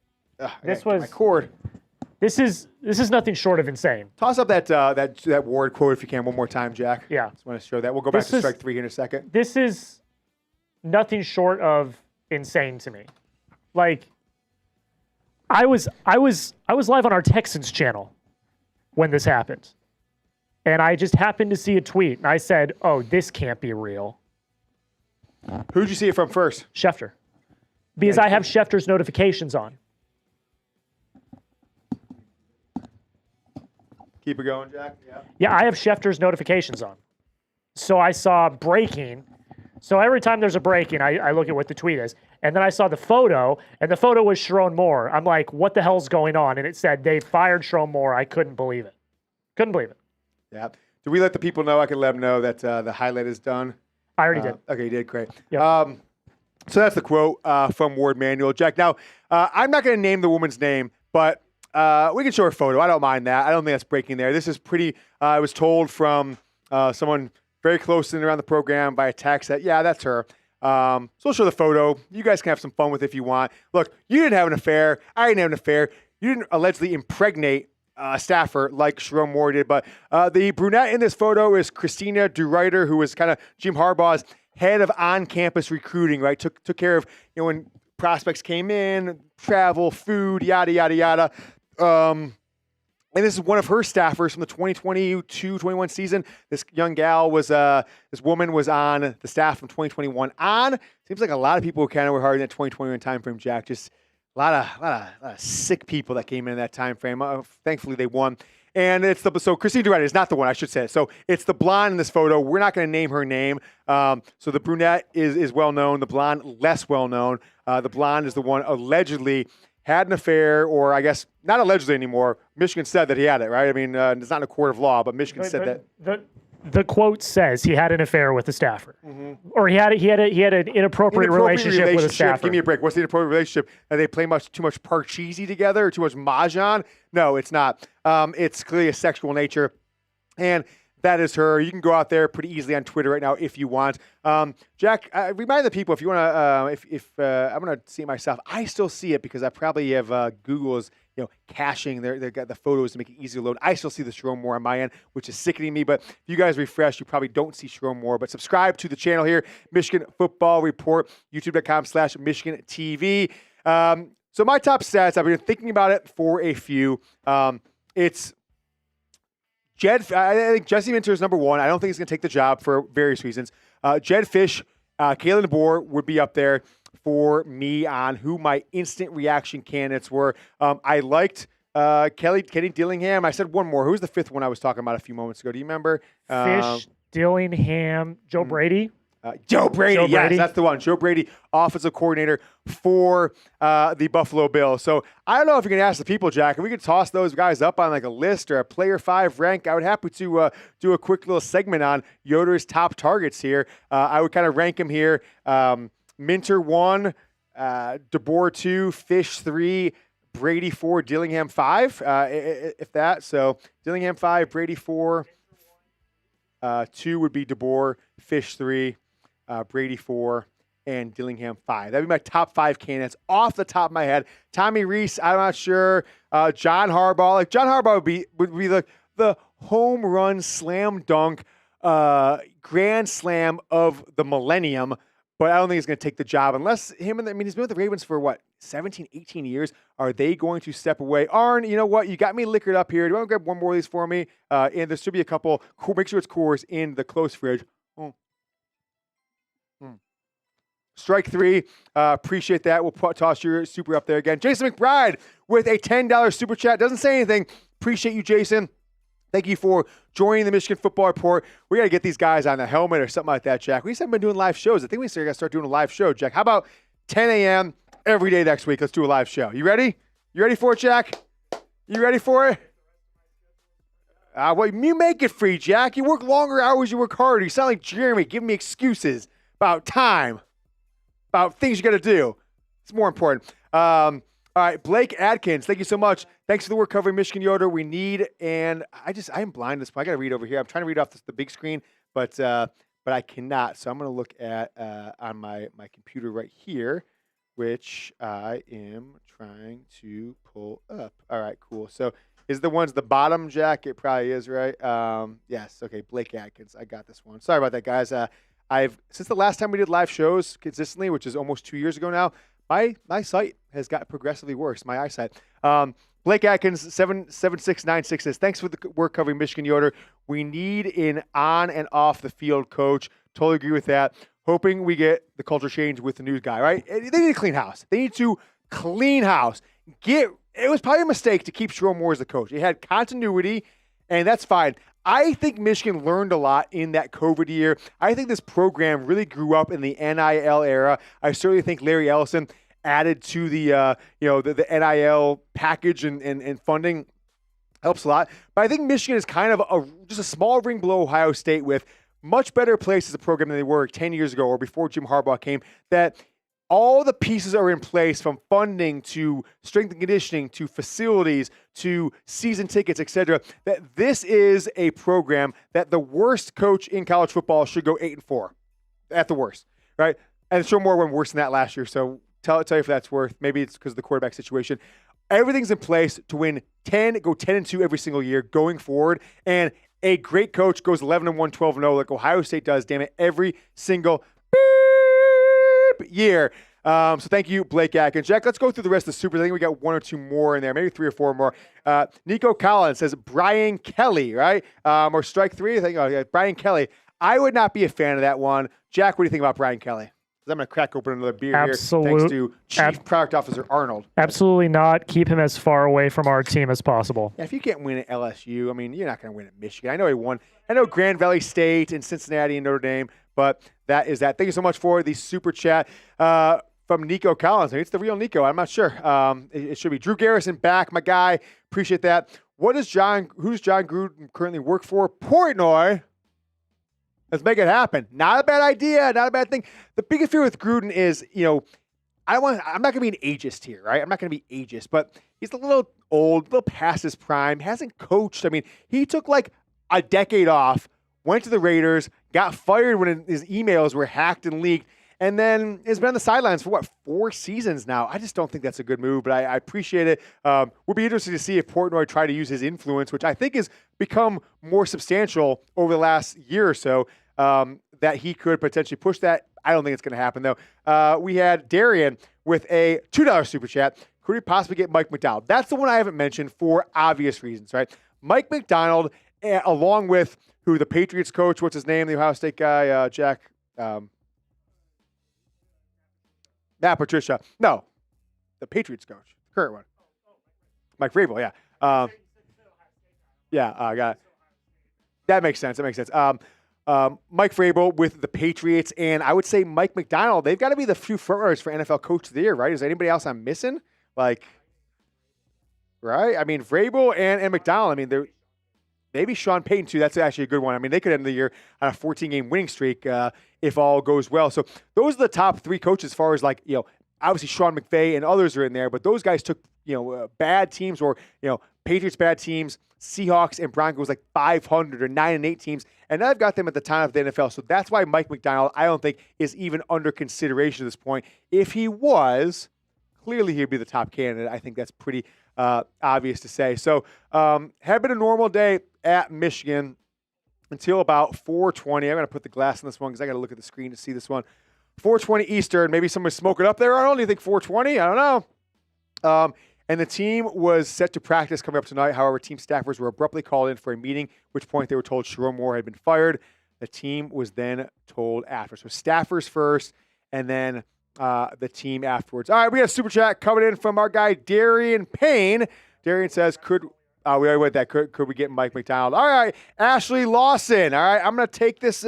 this was my cord. This is nothing short of insane. Toss up that Warde quote if you can one more time, Jack. Yeah, just want to show that. We'll go back to strike three here in a second. This is nothing short of insane to me. Like, I was live on our Texans channel when this happened. And I just happened to see a tweet, and I said, oh, this can't be real. Who'd you see it from first? Schefter. Because I have Schefter's notifications on. Keep it going, Jack. Yeah, I have Schefter's notifications on. So I saw breaking. So every time there's a breaking, I look at what the tweet is. And then I saw the photo, and the photo was Sherrone Moore. I'm like, what the hell's going on? And it said, they fired Sherrone Moore. I couldn't believe it. Couldn't believe it. Yeah. Do we let the people know? I can let them know that the highlight is done. I already did. Okay, you did. Great. Yep. So that's the quote from Warde Manuel. Jack, now, I'm not going to name the woman's name, but we can show her photo. I don't mind that. I don't think that's breaking there. This is pretty, I was told from someone very close in and around the program by a text that, yeah, that's her. So we'll show the photo. You guys can have some fun with it if you want. Look, you didn't have an affair. I didn't have an affair. You didn't allegedly impregnate staffer like Sherrone Moore did. But the brunette in this photo is Christina DeRuyter, who was kind of Jim Harbaugh's head of on-campus recruiting, right? Took care of, when prospects came in, travel, food, yada, yada, yada. And this is one of her staffers from the 2022-21 season. This young gal was, this woman was on the staff from 2021 on. Seems like a lot of people kind of were hard in that 2021 timeframe, Jack. Just a lot of sick people that came in that time frame. Thankfully, they won. And it's so Christine DeRuyter is not the one, I should say. So it's the blonde in this photo. We're not going to name her name. So the brunette is well known. The blonde less well known. The blonde is the one allegedly had an affair, or I guess not allegedly anymore. Michigan said that he had it, right? I mean, it's not in a court of law, but Michigan said that. the quote says he had an affair with a staffer, or he had an inappropriate relationship with a staffer. Give me a break. What's the inappropriate relationship? Are they playing too much Parcheesi together, or too much mahjong? No, it's not. It's clearly a sexual nature, and that is her. You can go out there pretty easily on Twitter right now if you want. Jack, remind the people if you want to. If I'm going to see it myself, I still see it because I probably have Google's caching. They've got the photos to make it easy to load. I still see the Sherrone Moore on my end, which is sickening me. But if you guys refresh, you probably don't see Sherrone Moore. But subscribe to the channel here, Michigan Football Report, YouTube.com/Michigan TV. So my top stats, I've been thinking about it for a few. It's Jed. I think Jesse Minter is number one. I don't think he's going to take the job for various reasons. Jed Fish, Kalen DeBoer would be up there for me on who my instant reaction candidates were. I liked Kenny Dillingham. I said one more. Who's the fifth one I was talking about a few moments ago? Do you remember? Fish, Dillingham, Joe Brady. Joe Brady, yes, that's the one. Joe Brady, offensive coordinator for the Buffalo Bills. So I don't know if you can ask the people, Jack, if we could toss those guys up on like a list or a player 5 rank. I would happy to do a quick little segment on Yoder's top targets here. I would kind of rank them here. Minter 1, DeBoer 2, Fish 3, Brady 4, Dillingham 5, if that. So Dillingham 5, Brady 4, 2 would be DeBoer, Fish 3. Brady 4, and Dillingham 5. That'd be my top 5 candidates off the top of my head. Tommy Rees, I'm not sure. John Harbaugh. Like John Harbaugh would be the home run slam dunk grand slam of the millennium, but I don't think he's going to take the job unless he's been with the Ravens for 17, 18 years. Are they going to step away? Arn, you know what? You got me liquored up here. Do you want to grab one more of these for me? And there should be a couple. Make sure it's Coors in the close fridge. Strike 3. Appreciate that. We'll toss your super up there again. Jason McBride with a $10 super chat. Doesn't say anything. Appreciate you, Jason. Thank you for joining the Michigan Football Report. We got to get these guys on the helmet or something like that, Jack. We just haven't been doing live shows. I think we got to start doing a live show, Jack. How about 10 a.m. every day next week? Let's do a live show. You ready? You ready for it, Jack? You ready for it? Well, you make it free, Jack. You work longer hours, you work harder. You sound like Jeremy giving me excuses about time. About things you got to do. It's more important. All right, Blake Adkins, thank you so much. Thanks for the work covering Michigan Yoder. We need, and I am blind at this point. I got to read over here. I'm trying to read off the big screen, but I cannot. So I'm going to look at on my computer right here, which I am trying to pull up. All right, cool. So is the ones the bottom, Jack? It probably is, right? Yes. Okay, Blake Adkins. I got this one. Sorry about that, guys. Since the last time we did live shows consistently, which is almost 2 years ago now, my sight has got progressively worse, my eyesight. Blake Atkins, 77696 says, thanks for the work covering Michigan Yoder. We need an on and off the field coach. Totally agree with that. Hoping we get the culture change with the new guy, right? They need to clean house. They need to clean house. It was probably a mistake to keep Sherrone Moore as the coach. It had continuity, and that's fine. I think Michigan learned a lot in that COVID year. I think this program really grew up in the NIL era. I certainly think Larry Ellison added to the the NIL package and funding helps a lot. But I think Michigan is kind of just a small ring below Ohio State with much better place as a program than they were 10 years ago or before Jim Harbaugh came. That all the pieces are in place, from funding to strength and conditioning to facilities to season tickets, etc. That this is a program that the worst coach in college football should go 8-4 at the worst, right? And Sherrone Moore went worse than that last year. So tell you if that's worth. Maybe it's because of the quarterback situation. Everything's in place to win 10, go 10-2 every single year going forward. And a great coach goes 11-1, 12-0 like Ohio State does. Damn it, every single year. So thank you, Blake Atkins. Jack, let's go through the rest of the supers. I think we got one or two more in there, maybe 3 or 4 more. Nico Collins says Brian Kelly, right? Or strike 3. I think Brian Kelly. I would not be a fan of that one. Jack, what do you think about Brian Kelly? Because I'm going to crack open another beer here. Thanks to Chief Product Officer Arnold. Absolutely not. Keep him as far away from our team as possible. Yeah, if you can't win at LSU, I mean, you're not going to win at Michigan. I know he won. I know Grand Valley State and Cincinnati and Notre Dame, but that is that. Thank you so much for the super chat. From Nico Collins. It's the real Nico. I'm not sure. It should be Drew Garrison back, my guy. Appreciate that. Who does John Gruden currently work for? Portnoy. Let's make it happen. Not a bad idea. Not a bad thing. The biggest fear with Gruden is, I'm not going to be an ageist here, right? I'm not going to be ageist, but he's a little old, a little past his prime, hasn't coached. I mean, he took like a decade off, went to the Raiders, got fired when his emails were hacked and leaked, and then has been on the sidelines for 4 seasons now. I just don't think that's a good move, but I appreciate it. We'll be interested to see if Portnoy try to use his influence, which I think has become more substantial over the last year or so, that he could potentially push that. I don't think it's going to happen, though. We had Darian with a $2 super chat. Could we possibly get Mike Macdonald? That's the one I haven't mentioned for obvious reasons, right? Mike Macdonald, along with the Patriots coach, what's his name, the Ohio State guy, Jack. Not Patricia. No, the Patriots coach, the current one. Mike Vrabel, yeah. I got it. That makes sense. Mike Vrabel with the Patriots, and I would say Mike Macdonald, they've got to be the few frontrunners for NFL Coach of the Year, right? Is there anybody else I'm missing? Right? I mean, Vrabel and Macdonald, I mean, maybe Sean Payton, too. That's actually a good one. I mean, they could end the year on a 14-game winning streak if all goes well. So those are the top 3 coaches as far as, obviously Sean McVay and others are in there, but those guys took, bad teams or, Patriots bad teams, Seahawks and Broncos 500 or 9-8 teams, and I've got them at the top of the NFL. So that's why Mike Macdonald, I don't think, is even under consideration at this point. If he was, clearly he'd be the top candidate. I think that's pretty obvious to say. So had been a normal day at Michigan until about 4:20. I'm going to put the glass on this one because I got to look at the screen to see this one. 4:20 Eastern. Maybe someone's smoking up there. Do you think 4:20? I don't know. And the team was set to practice coming up tonight. However, team staffers were abruptly called in for a meeting, at which point they were told Sherrone Moore had been fired. The team was then told after. So staffers first, and then the team afterwards. All right, we got a super chat coming in from our guy Darian Payne. Darian says, we already went that. Could we get Mike Macdonald? All right, Ashley Lawson. All right, I'm going to take this.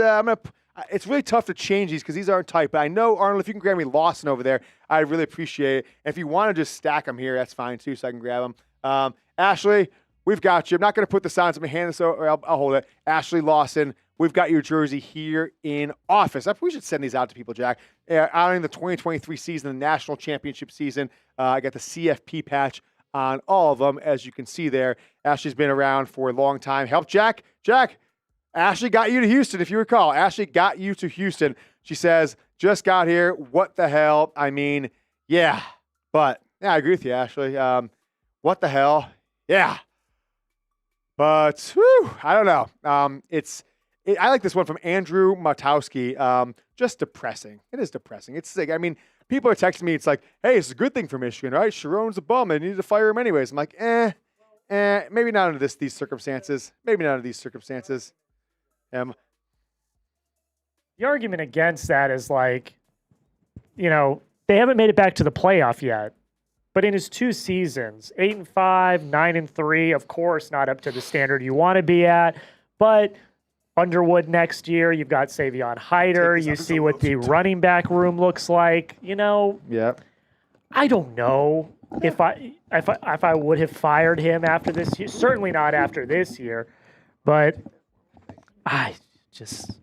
It's really tough to change these because these aren't typed. But I know, Arnold, if you can grab me Lawson over there, I'd really appreciate it. And if you want to just stack them here, that's fine too, so I can grab them. Ashley, we've got you. I'm not going to put this on, so I'm going to hand this over. I'll hold it. Ashley Lawson, we've got your jersey here in office. We should send these out to people, Jack. Honoring the 2023 season, the national championship season. I got the CFP patch on all of them, as you can see there. Ashley's been around for a long time. Help Jack. Jack, Ashley got you to Houston, if you recall. Ashley got you to Houston. She says, just got here. What the hell? I mean, yeah. But, yeah, I agree with you, Ashley. What the hell? Yeah. But, whew, I don't know. I like this one from Andrew Matowski. Just depressing. It is depressing. It's like, I mean, people are texting me. It's like, hey, it's a good thing for Michigan, right? Sherrone's a bum. They needed to fire him anyways. I'm like, maybe not under these circumstances. Maybe not under these circumstances. The argument against that is they haven't made it back to the playoff yet. But in his 2 seasons, 8-5, 9-3, of course, not up to the standard you want to be at. But Underwood next year, you've got Savion Hyder. You see what the running back room looks like. Yeah. I don't know if I would have fired him after this year. Certainly not after this year. But I just...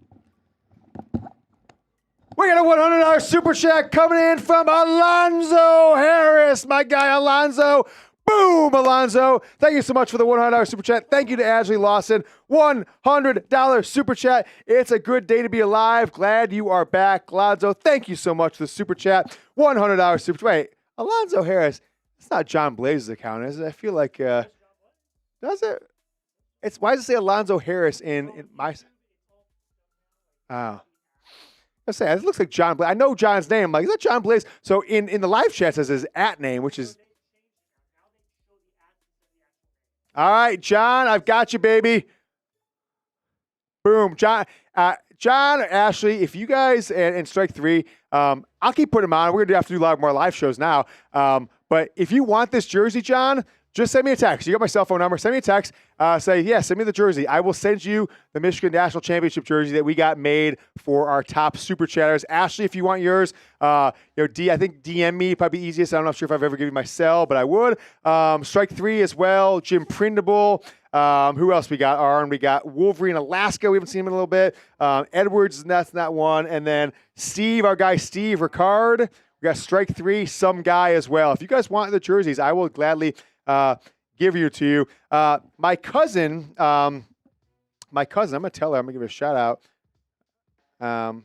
We got a $100 super chat coming in from Alonzo Harris. My guy, Alonzo. Boom, Alonzo. Thank you so much for the $100 super chat. Thank you to Ashley Lawson. $100 super chat. It's a good day to be alive. Glad you are back, Alonzo. Thank you so much for the super chat. $100 super chat. Wait, Alonzo Harris. It's not John Blaze's account, is it? I feel like, does it? Why does it say Alonzo Harris in my... Oh. I say it looks like John Blaze. I know John's name. I'm like, is that John Blaze? So in the live chat it says his @name, which is... All right, John, I've got you, baby. Boom, John. John, Ashley, if you guys and Strike 3, I'll keep putting them on. We're going to have to do a lot more live shows now. But if you want this jersey, John, just send me a text. You got my cell phone number. Send me a text. Say, yeah, send me the jersey. I will send you the Michigan National Championship jersey that we got made for our top super chatters. Ashley, if you want yours, I think DM me, probably easiest. I'm not sure if I've ever given you my cell, but I would. Strike 3 as well. Jim Prindable. Who else we got? Arn. We got Wolverine Alaska. We haven't seen him in a little bit. Edwards, that's not one. And then Steve, our guy Steve Ricard. We got Strike 3, some guy as well. If you guys want the jerseys, I will gladly give you to you. My cousin, I'm going to tell her, I'm going to give her a shout out.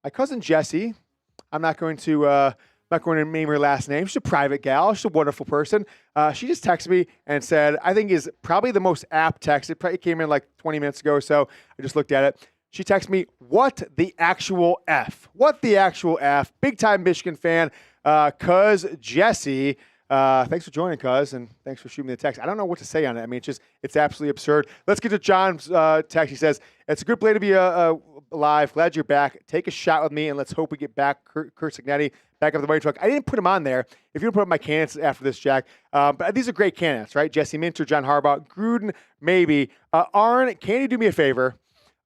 My cousin Jessie, I'm not going to name her last name. She's a private gal. She's a wonderful person. She just texted me and said, I think is probably the most apt text. It probably came in like 20 minutes ago or so. I just looked at it. She texted me, what the actual F? What the actual F? Big time Michigan fan. Cuz Jesse, thanks for joining, Cuz, and thanks for shooting me the text. I don't know what to say on it. I mean, it's absolutely absurd. Let's get to John's text. He says, it's a good play to be alive. Glad you're back. Take a shot with me, and let's hope we get back Kurt Signetti back up the money truck. I didn't put him on there. If you don't put up my candidates after this, Jack, but these are great candidates, right? Jesse Minter, John Harbaugh, Gruden, maybe. Arn, can you do me a favor?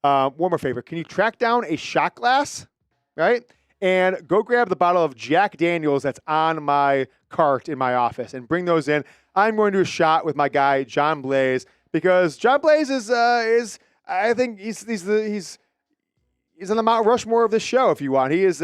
One more favor. Can you track down a shot glass, right? And go grab the bottle of Jack Daniels that's on my cart in my office and bring those in. I'm going to do a shot with my guy, John Blaze, because John Blaze is I think he's on the Mount Rushmore of this show, if you want. He is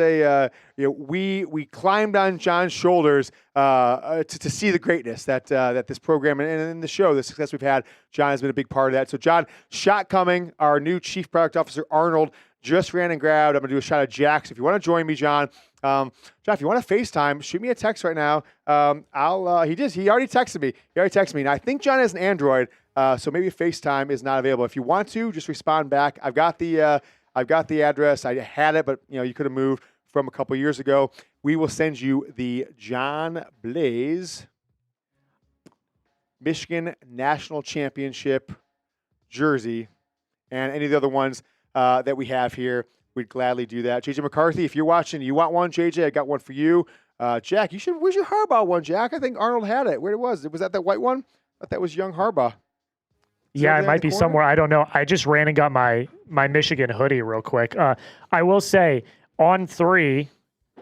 we climbed on John's shoulders to see the greatness that this program and in the show, the success we've had. John has been a big part of that. So, John, shot coming. Our new Chief Product Officer, Arnold, just ran and grabbed. I'm going to do a shot of Jack. So if you want to join me, John, if you want to FaceTime, shoot me a text right now. He already texted me. Now, I think John has an Android, so maybe FaceTime is not available. If you want to, just respond back. I've got the address. I had it, but you could have moved from a couple years ago. We will send you the John Blaze Michigan National Championship jersey and any of the other ones that we have here. We'd gladly do that. JJ McCarthy, if you're watching, you want one, JJ, I got one for you. Jack, where's your Harbaugh one, Jack? I think Arnold had it. Where it was? Was that white one? I thought that was young Harbaugh. Yeah, it might be somewhere. I don't know. I just ran and got my Michigan hoodie real quick. I will say, On 3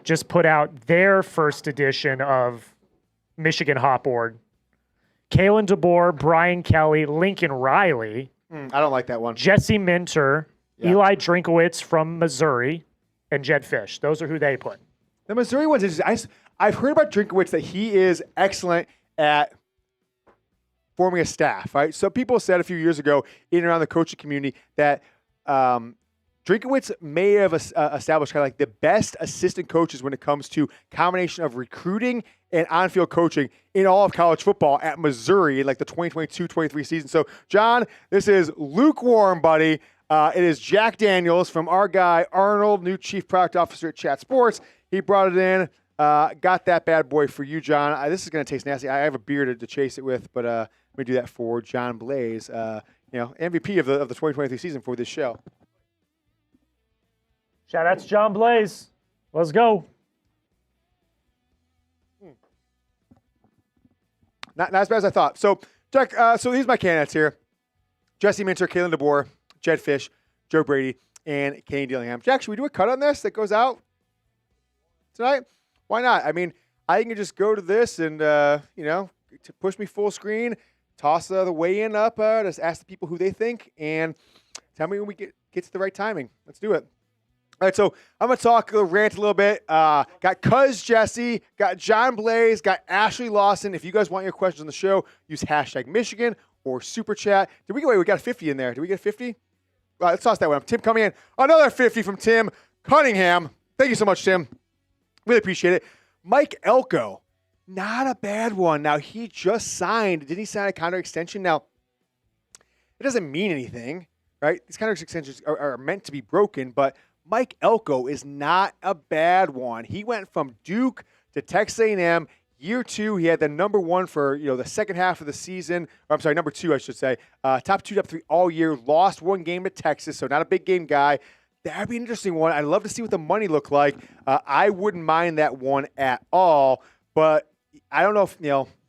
just put out their first edition of Michigan Hot Board. Kalen DeBoer, Brian Kelly, Lincoln Riley. I don't like that one. Jesse Minter, Eli Drinkowitz from Missouri, and Jed Fish. Those are who they put. The Missouri one's interesting. I've heard about Drinkowitz that he is excellent at forming a staff, right? So people said a few years ago in and around the coaching community that Drinkowitz may have established kind of like the best assistant coaches when it comes to combination of recruiting and on-field coaching in all of college football at Missouri in like the 2022-23 season. So, John, this is lukewarm, buddy. It is Jack Daniels from our guy, Arnold, new Chief Product Officer at Chat Sports. He brought it in. Got that bad boy for you, John. This is going to taste nasty. I have a beer to chase it with, but let me do that for John Blaze, MVP of the 2023 season for this show. Shout out to John Blaze. Let's go. Not as bad as I thought. So, Jack, so here's my candidates here. Jesse Minter, Kalen DeBoer, Jed Fish, Joe Brady, and Kenny Dillingham. Jack, should we do a cut on this that goes out tonight? Why not? I mean, I can just go to this and, to push me full screen, toss the weigh-in up, just ask the people who they think, and tell me when we get to the right timing. Let's do it. All right, so I'm going to talk, rant a little bit. Got Cuz Jesse, got John Blaze, got Ashley Lawson. If you guys want your questions on the show, use hashtag Michigan or Super Chat. We got a 50 in there. Did we get 50? Let's toss that one up. Tim coming in. Another 50 from Tim Cunningham. Thank you so much, Tim. Really appreciate it. Mike Elko, not a bad one. Now, he just signed. Didn't he sign a contract extension? Now, it doesn't mean anything, right? These contract extensions are meant to be broken, but Mike Elko is not a bad one. He went from Duke to Texas A&M. Year 2, he had the number 1 for the second half of the season. Or I'm sorry, number 2, I should say. Top 2, top 3 all year. Lost 1 game to Texas, so not a big game guy. That'd be an interesting one. I'd love to see what the money looked like. I wouldn't mind that one at all. But I don't know if,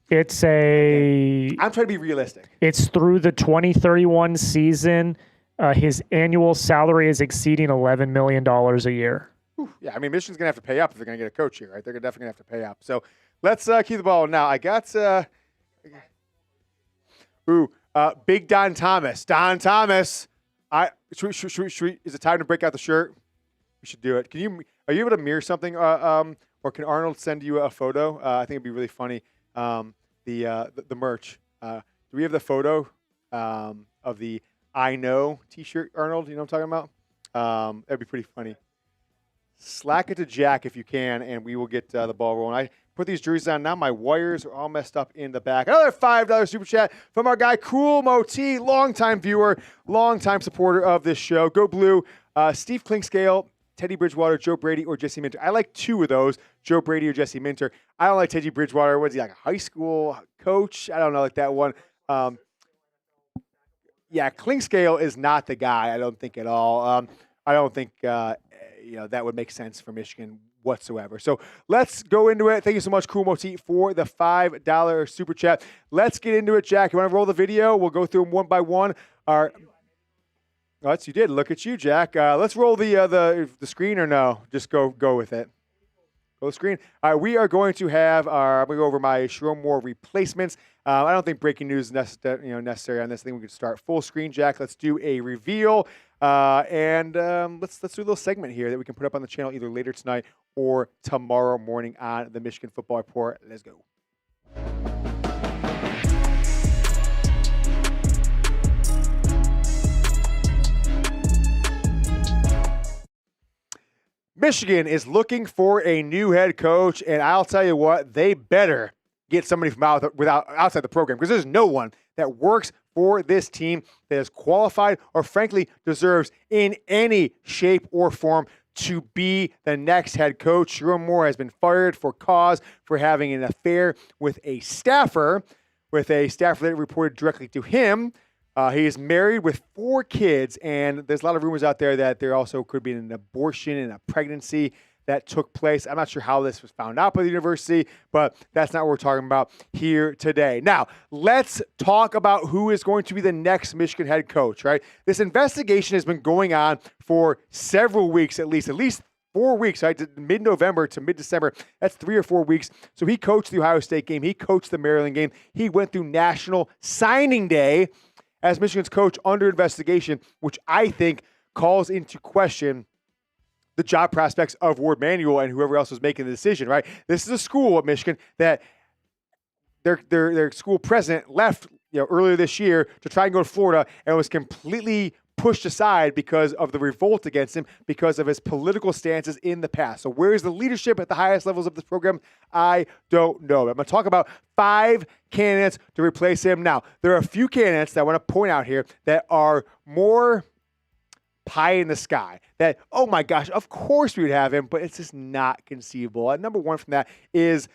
It's I'm trying to be realistic. It's through the 2031 season. His annual salary is exceeding $11 million a year. Yeah, I mean, Michigan's going to have to pay up if they're going to get a coach here, right? They're definitely going to have to pay up. So let's keep the ball now. I got Big Don Thomas. Don Thomas. Should we, is it time to break out the shirt? We should do it. Are you able to mirror something, or can Arnold send you a photo? I think it'd be really funny. The merch. Do we have the photo of the I Know T-shirt, Arnold? You know what I'm talking about? That'd be pretty funny. Slack it to Jack if you can, and we will get the ball rolling. I put these jerseys on now. My wires are all messed up in the back. Another $5 super chat from our guy Cool Moti, longtime viewer, longtime supporter of this show. Go Blue. Steve Klinkscale, Teddy Bridgewater, Joe Brady, or Jesse Minter. I like two of those, Joe Brady or Jesse Minter. I don't like Teddy Bridgewater. Was he like a high school coach? I don't know, like that one. Yeah, Klinkscale is not the guy, I don't think at all. I don't think that would make sense for Michigan whatsoever. So let's go into it. Thank you so much, Cool Moti, for the $5 super chat. Let's get into it, Jack. You want to roll the video? We'll go through them one by one. You did. Look at you, Jack. Let's roll the screen or no? Just go with it. Go screen. All right, we are going to have I'm going to go over my Sherrone Moore replacements. I don't think breaking news is necessary on this. I think we can start full screen, Jack. Let's do a reveal. And let's do a little segment here that we can put up on the channel either later tonight or tomorrow morning on the Michigan Football Report. Let's go. Michigan is looking for a new head coach, and I'll tell you what, they better get somebody from outside the program, because there's no one that works for this team that is qualified or frankly deserves in any shape or form to be the next head coach. Sherrone Moore has been fired for cause for having an affair with a staffer that reported directly to him. He is married with 4 kids, and there's a lot of rumors out there that there also could be an abortion and a pregnancy that took place. I'm not sure how this was found out by the university, but that's not what we're talking about here today. Now, let's talk about who is going to be the next Michigan head coach, right? This investigation has been going on for several weeks, at least 4 weeks, right? Mid-November to mid-December. That's 3 or 4 weeks. So he coached the Ohio State game. He coached the Maryland game. He went through National Signing Day as Michigan's coach under investigation, which I think calls into question the job prospects of Warde Manuel and whoever else was making the decision, right? This is a school at Michigan that their school president left earlier this year to try and go to Florida and was completely pushed aside because of the revolt against him because of his political stances in the past. So where is the leadership at the highest levels of this program? I don't know. I'm going to talk about 5 candidates to replace him. Now, there are a few candidates that I want to point out here that are more pie in the sky. That, oh my gosh, of course we would have him, but it's just not conceivable. And number one from that is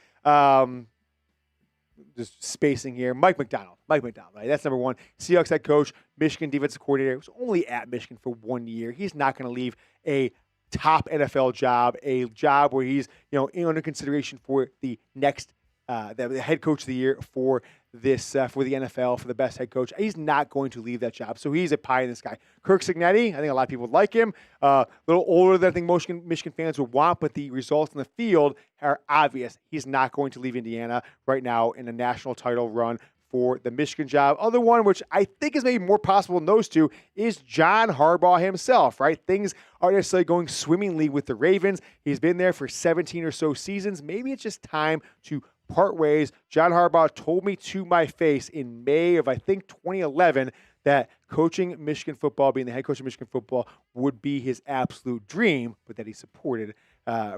just spacing here, Mike McDonald, right? That's number one. Seahawks head coach, Michigan defensive coordinator, was only at Michigan for 1 year. He's not going to leave a top NFL job, a job where he's under consideration for the next the head coach of the year for this for the NFL for the best head coach. He's not going to leave that job, so he's a pie in the sky. Kirk Cignetti, I think a lot of people would like him. A little older than I think most Michigan fans would want, but the results in the field are obvious. He's not going to leave Indiana right now in a national title run for the Michigan job. Other one, which I think is maybe more possible than those two, is John Harbaugh himself, right? Things aren't necessarily going swimmingly with the Ravens. He's been there for 17 or so seasons. Maybe it's just time to part ways. John Harbaugh told me to my face in May of, I think, 2011 that coaching Michigan football, being the head coach of Michigan football, would be his absolute dream, but that he supported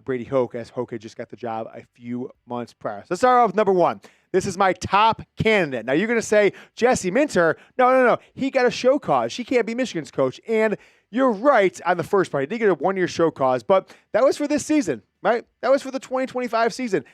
Brady Hoke, as Hoke had just got the job a few months prior. So let's start off with number one. This is my top candidate. Now, you're going to say, Jesse Minter, no. He got a show cause. He can't be Michigan's coach. And you're right on the first part. He did get a 1-year show cause, but that was for this season, right? That was for the 2025 season.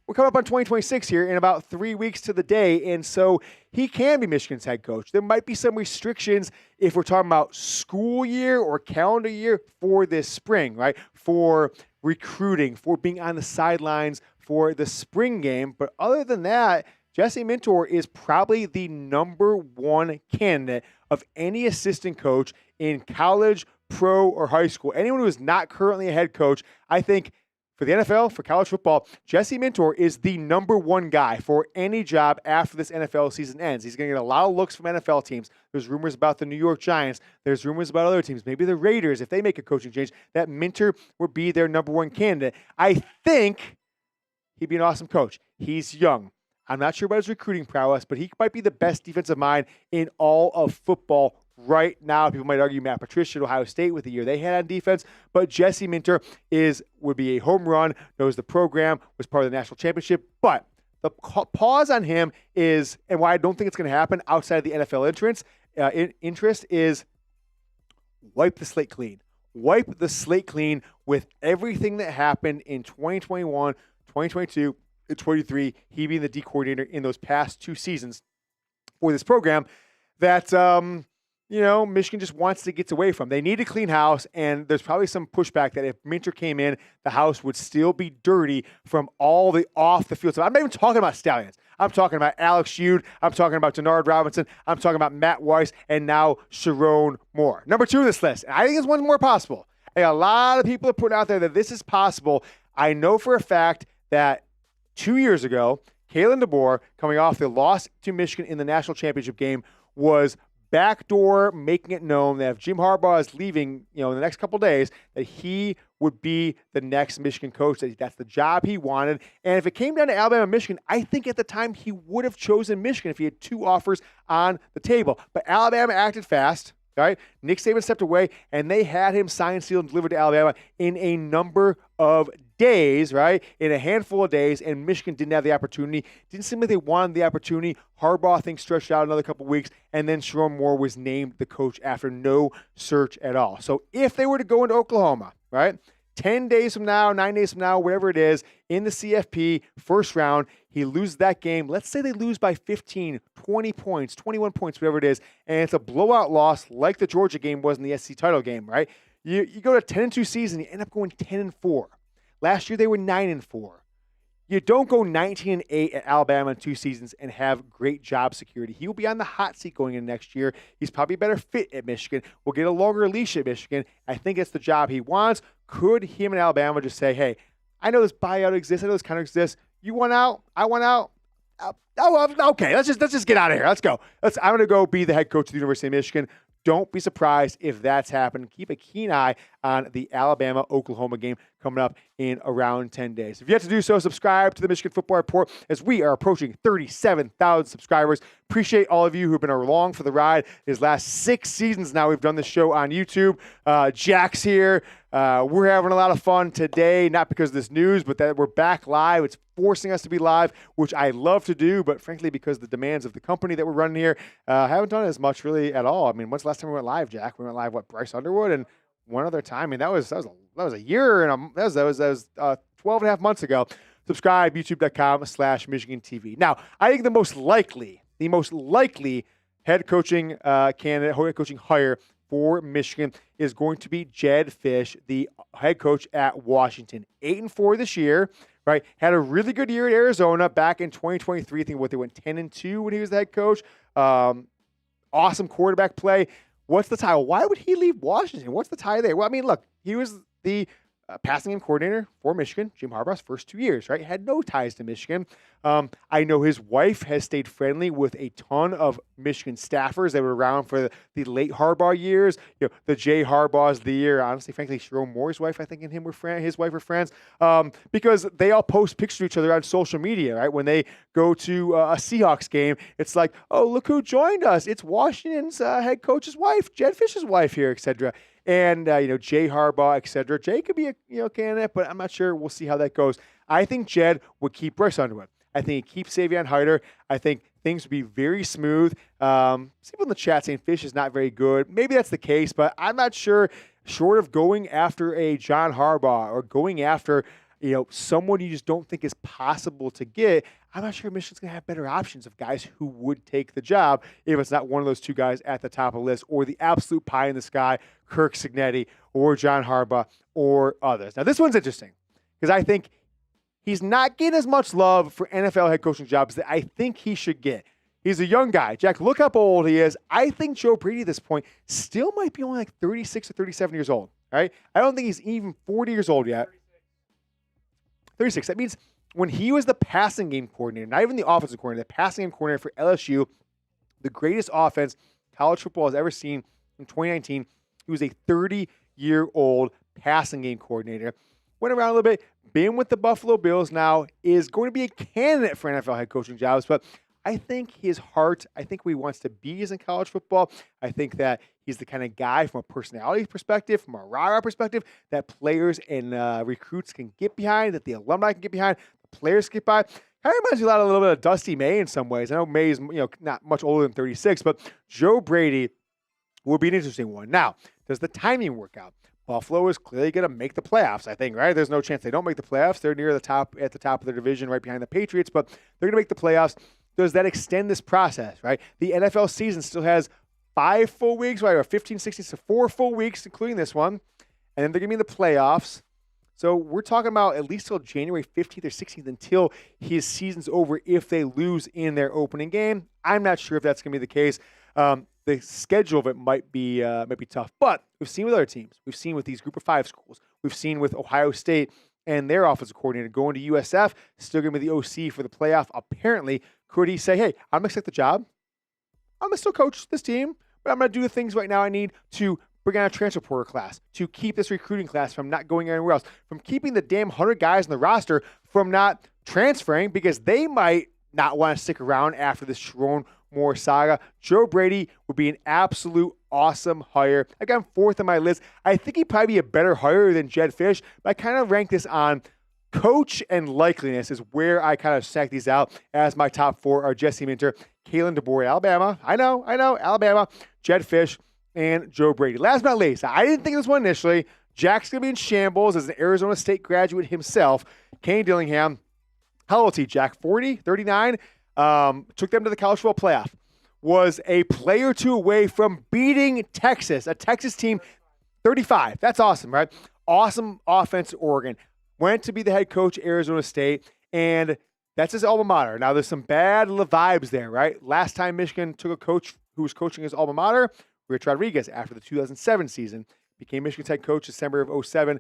We're coming up on 2026 here in about 3 weeks to the day, and so he can be Michigan's head coach. There might be some restrictions if we're talking about school year or calendar year for this spring, right? For recruiting, for being on the sidelines for the spring game. But other than that, Jesse Minter is probably the number one candidate of any assistant coach in college, pro, or high school. Anyone who is not currently a head coach, I think for the NFL, for college football, Jesse Minter is the number one guy for any job after this NFL season ends. He's going to get a lot of looks from NFL teams. There's rumors about the New York Giants. There's rumors about other teams, maybe the Raiders, if they make a coaching change, that Minter would be their number one candidate. I think he'd be an awesome coach. He's young. I'm not sure about his recruiting prowess, but he might be the best defensive mind in all of football right now. People might argue Matt Patricia at Ohio State with the year they had on defense, but Jesse Minter would be a home run, knows the program, was part of the national championship. But the pause on him is, and why I don't think it's going to happen outside of the NFL interest is wipe the slate clean. Wipe the slate clean with everything that happened in 2021, 2022, and 23, he being the D coordinator in those past 2 seasons for this program that, Michigan just wants to get away from. They need a clean house, and there's probably some pushback that if Minter came in, the house would still be dirty from all the off-the-field stuff. I'm not even talking about Stallions. I'm talking about Alex Yoder. I'm talking about Denard Robinson. I'm talking about Matt Weiss, and now Sherrone Moore. Number 2 on this list, and I think it's one more possible. A lot of people are putting out there that this is possible. I know for a fact that 2 years ago, Kalen DeBoer, coming off the loss to Michigan in the national championship game, was backdoor making it known that if Jim Harbaugh is leaving, in the next couple of days, that he would be the next Michigan coach. That's the job he wanted. And if it came down to Alabama and Michigan, I think at the time he would have chosen Michigan if he had 2 offers on the table. But Alabama acted fast. Right? Nick Saban stepped away, and they had him signed, sealed, and delivered to Alabama in a number of days, right? In a handful of days, and Michigan didn't have the opportunity. Didn't seem like they wanted the opportunity. Harbaugh, I think, stretched out another couple of weeks, and then Sherrone Moore was named the coach after no search at all. So if they were to go into Oklahoma, right, 10 days from now, 9 days from now, whatever it is, in the CFP first round, he loses that game. Let's say they lose by 15, 20 points, 21 points, whatever it is, and it's a blowout loss like the Georgia game was in the SEC title game, right? You go to 10-2 season, you end up going 10-4. Last year they were 9-4. You don't go 19-8 at Alabama in 2 seasons and have great job security. He will be on the hot seat going into next year. He's probably a better fit at Michigan. Will get a longer leash at Michigan. I think it's the job he wants. Could him and Alabama just say, hey, I know this buyout exists. I know this kind of exists. You want out? I want out. Okay, let's just get out of here. Let's go. I'm going to go be the head coach of the University of Michigan. Don't be surprised if that's happened. Keep a keen eye on the Alabama-Oklahoma game coming up in around 10 days. If you have to do so, subscribe to the Michigan Football Report as we are approaching 37,000 subscribers. Appreciate all of you who've been along for the ride. These last 6 seasons now we've done this show on YouTube. Jack's here. We're having a lot of fun today, not because of this news, but that we're back live. It's forcing us to be live, which I love to do, but frankly, because the demands of the company that we're running here, haven't done it as much really at all. I mean, when's the last time we went live, Jack? We went live, Bryce Underwood, and one other time. I mean, that was a year, and that was 12 and a half months ago. Subscribe, youtube.com/Michigan TV. Now, I think the most likely head coaching candidate, head coaching hire for Michigan is going to be Jedd Fisch, the head coach at Washington. 8-4 this year, right? Had a really good year at Arizona back in 2023. I think they went 10-2 when he was the head coach. Awesome quarterback play. What's the tie? Why would he leave Washington? What's the tie there? Well, I mean, look, he was the passing game coordinator for Michigan, Jim Harbaugh's first 2 years, right? Had no ties to Michigan. I know his wife has stayed friendly with a ton of Michigan staffers that were around for the late Harbaugh years. The Jay Harbaughs of the year. Honestly, frankly, Sherrone Moore's wife, I think, and him were his wife were friends because they all post pictures of each other on social media, right? When they go to a Seahawks game, it's like, oh, look who joined us. It's Washington's head coach's wife, Jedd Fisch's wife here, etc. And, Jay Harbaugh, et cetera. Jay could be a candidate, but I'm not sure. We'll see how that goes. I think Jedd would keep Bryce Underwood. I think he'd keep Savion Hyder. I think things would be very smooth. Some people in the chat saying Fisch is not very good. Maybe that's the case, but I'm not sure. Short of going after a John Harbaugh or going after, someone you just don't think is possible to get, I'm not sure Michigan's going to have better options of guys who would take the job if it's not one of those 2 guys at the top of the list or the absolute pie in the sky, Kirk Cignetti or John Harbaugh or others. Now, this one's interesting because I think he's not getting as much love for NFL head coaching jobs that I think he should get. He's a young guy. Jack, look how old he is. I think Joe Brady at this point still might be only like 36 or 37 years old. All right? I don't think he's even 40 years old yet. 36. That means when he was the passing game coordinator, not even the offensive coordinator, the passing game coordinator for LSU, the greatest offense college football has ever seen in 2019, he was a 30-year-old passing game coordinator. Went around a little bit, been with the Buffalo Bills now, is going to be a candidate for NFL head coaching jobs, but I think his heart, I think who he wants to be is in college football. I think that he's the kind of guy from a personality perspective, from a rah-rah perspective, that players and recruits can get behind, that the alumni can get behind, the players can get by. Kind of reminds me a little bit of Dusty May in some ways. I know May is not much older than 36, but Joe Brady will be an interesting one. Now, does the timing work out? Buffalo is clearly going to make the playoffs, I think, right? There's no chance they don't make the playoffs. They're near the top, at the top of their division, right behind the Patriots, but they're going to make the playoffs. Does that extend this process, right? The NFL season still has 5 full weeks, right? Or 15, 16, so 4 full weeks, including this one. And then they're going to be in the playoffs. So we're talking about at least till January 15th or 16th until his season's over if they lose in their opening game. I'm not sure if that's going to be the case. The schedule of it might be tough. But we've seen with other teams. We've seen with these Group of 5 schools. We've seen with Ohio State and their offensive coordinator going to USF, still going to be the OC for the playoff. Apparently, could he say, hey, I'm going to accept the job. I'm going to still coach this team, but I'm going to do the things right now I need to bring on a transfer portal class, to keep this recruiting class from not going anywhere else, from keeping the damn 100 guys on the roster from not transferring because they might not want to stick around after this Sherrone Moore saga. Joe Brady would be an absolute awesome hire. I got him 4th on my list. I think he'd probably be a better hire than Jedd Fisch, but I kind of rank this on coach and likeliness is where I kind of stack these out as my top 4 are Jesse Minter, Kalen DeBoer, Alabama. I know, Alabama, Jedd Fisch, and Joe Brady. Last but not least, I didn't think of this one initially. Jack's going to be in shambles as an Arizona State graduate himself. Kane Dillingham, how old is he, Jack? 40, 39? Took them to the college football playoff. Was a play or two away from beating Texas, a Texas team, 35. That's awesome, right? Awesome offense at Oregon. Went to be the head coach at Arizona State, and that's his alma mater. Now, there's some bad vibes there, right? Last time Michigan took a coach who was coaching his alma mater, Rich Rodriguez, after the 2007 season, became Michigan's head coach December of 07,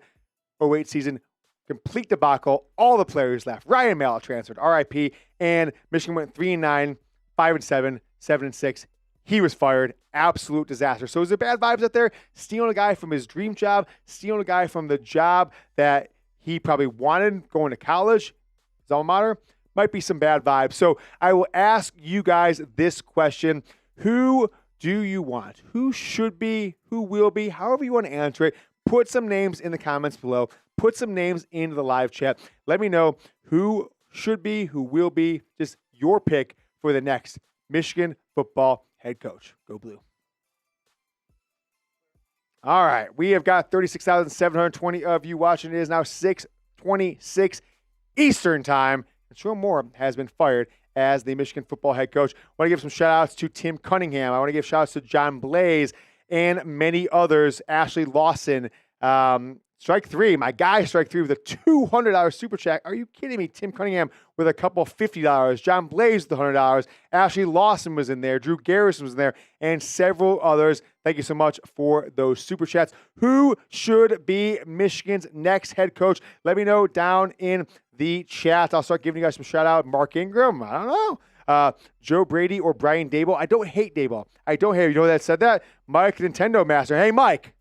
08 season. Complete debacle. All the players left. Ryan Mallett transferred, RIP, and Michigan went 3-9, 5-7, 7-6. He was fired. Absolute disaster. So is there bad vibes out there? Stealing a guy from his dream job, stealing a guy from the job that he probably wanted going to college, his alma mater, might be some bad vibes. So I will ask you guys this question. Who do you want? Who should be? Who will be? However you want to answer it. Put some names in the comments below. Put some names into the live chat. Let me know who should be, who will be, just your pick for the next Michigan football head coach. Go Blue. All right, we have got 36,720 of you watching. It is now 6:26 Eastern time. And Sherrone Moore has been fired as the Michigan football head coach. I want to give some shout-outs to Tim Cunningham. I want to give shout-outs to John Blaze and many others. Ashley Lawson, Strike 3, my guy Strike 3 with a $200 super chat. Are you kidding me? Tim Cunningham with a couple $50. John Blaze with $100. Ashley Lawson was in there. Drew Garrison was in there. And several others. Thank you so much for those super chats. Who should be Michigan's next head coach? Let me know down in the chat. I'll start giving you guys some shout out. Mark Ingram. I don't know. Joe Brady or Brian Daboll. I don't hate Daboll. I don't hate him. You know that said that? Mike, Nintendo Master. Hey, Mike.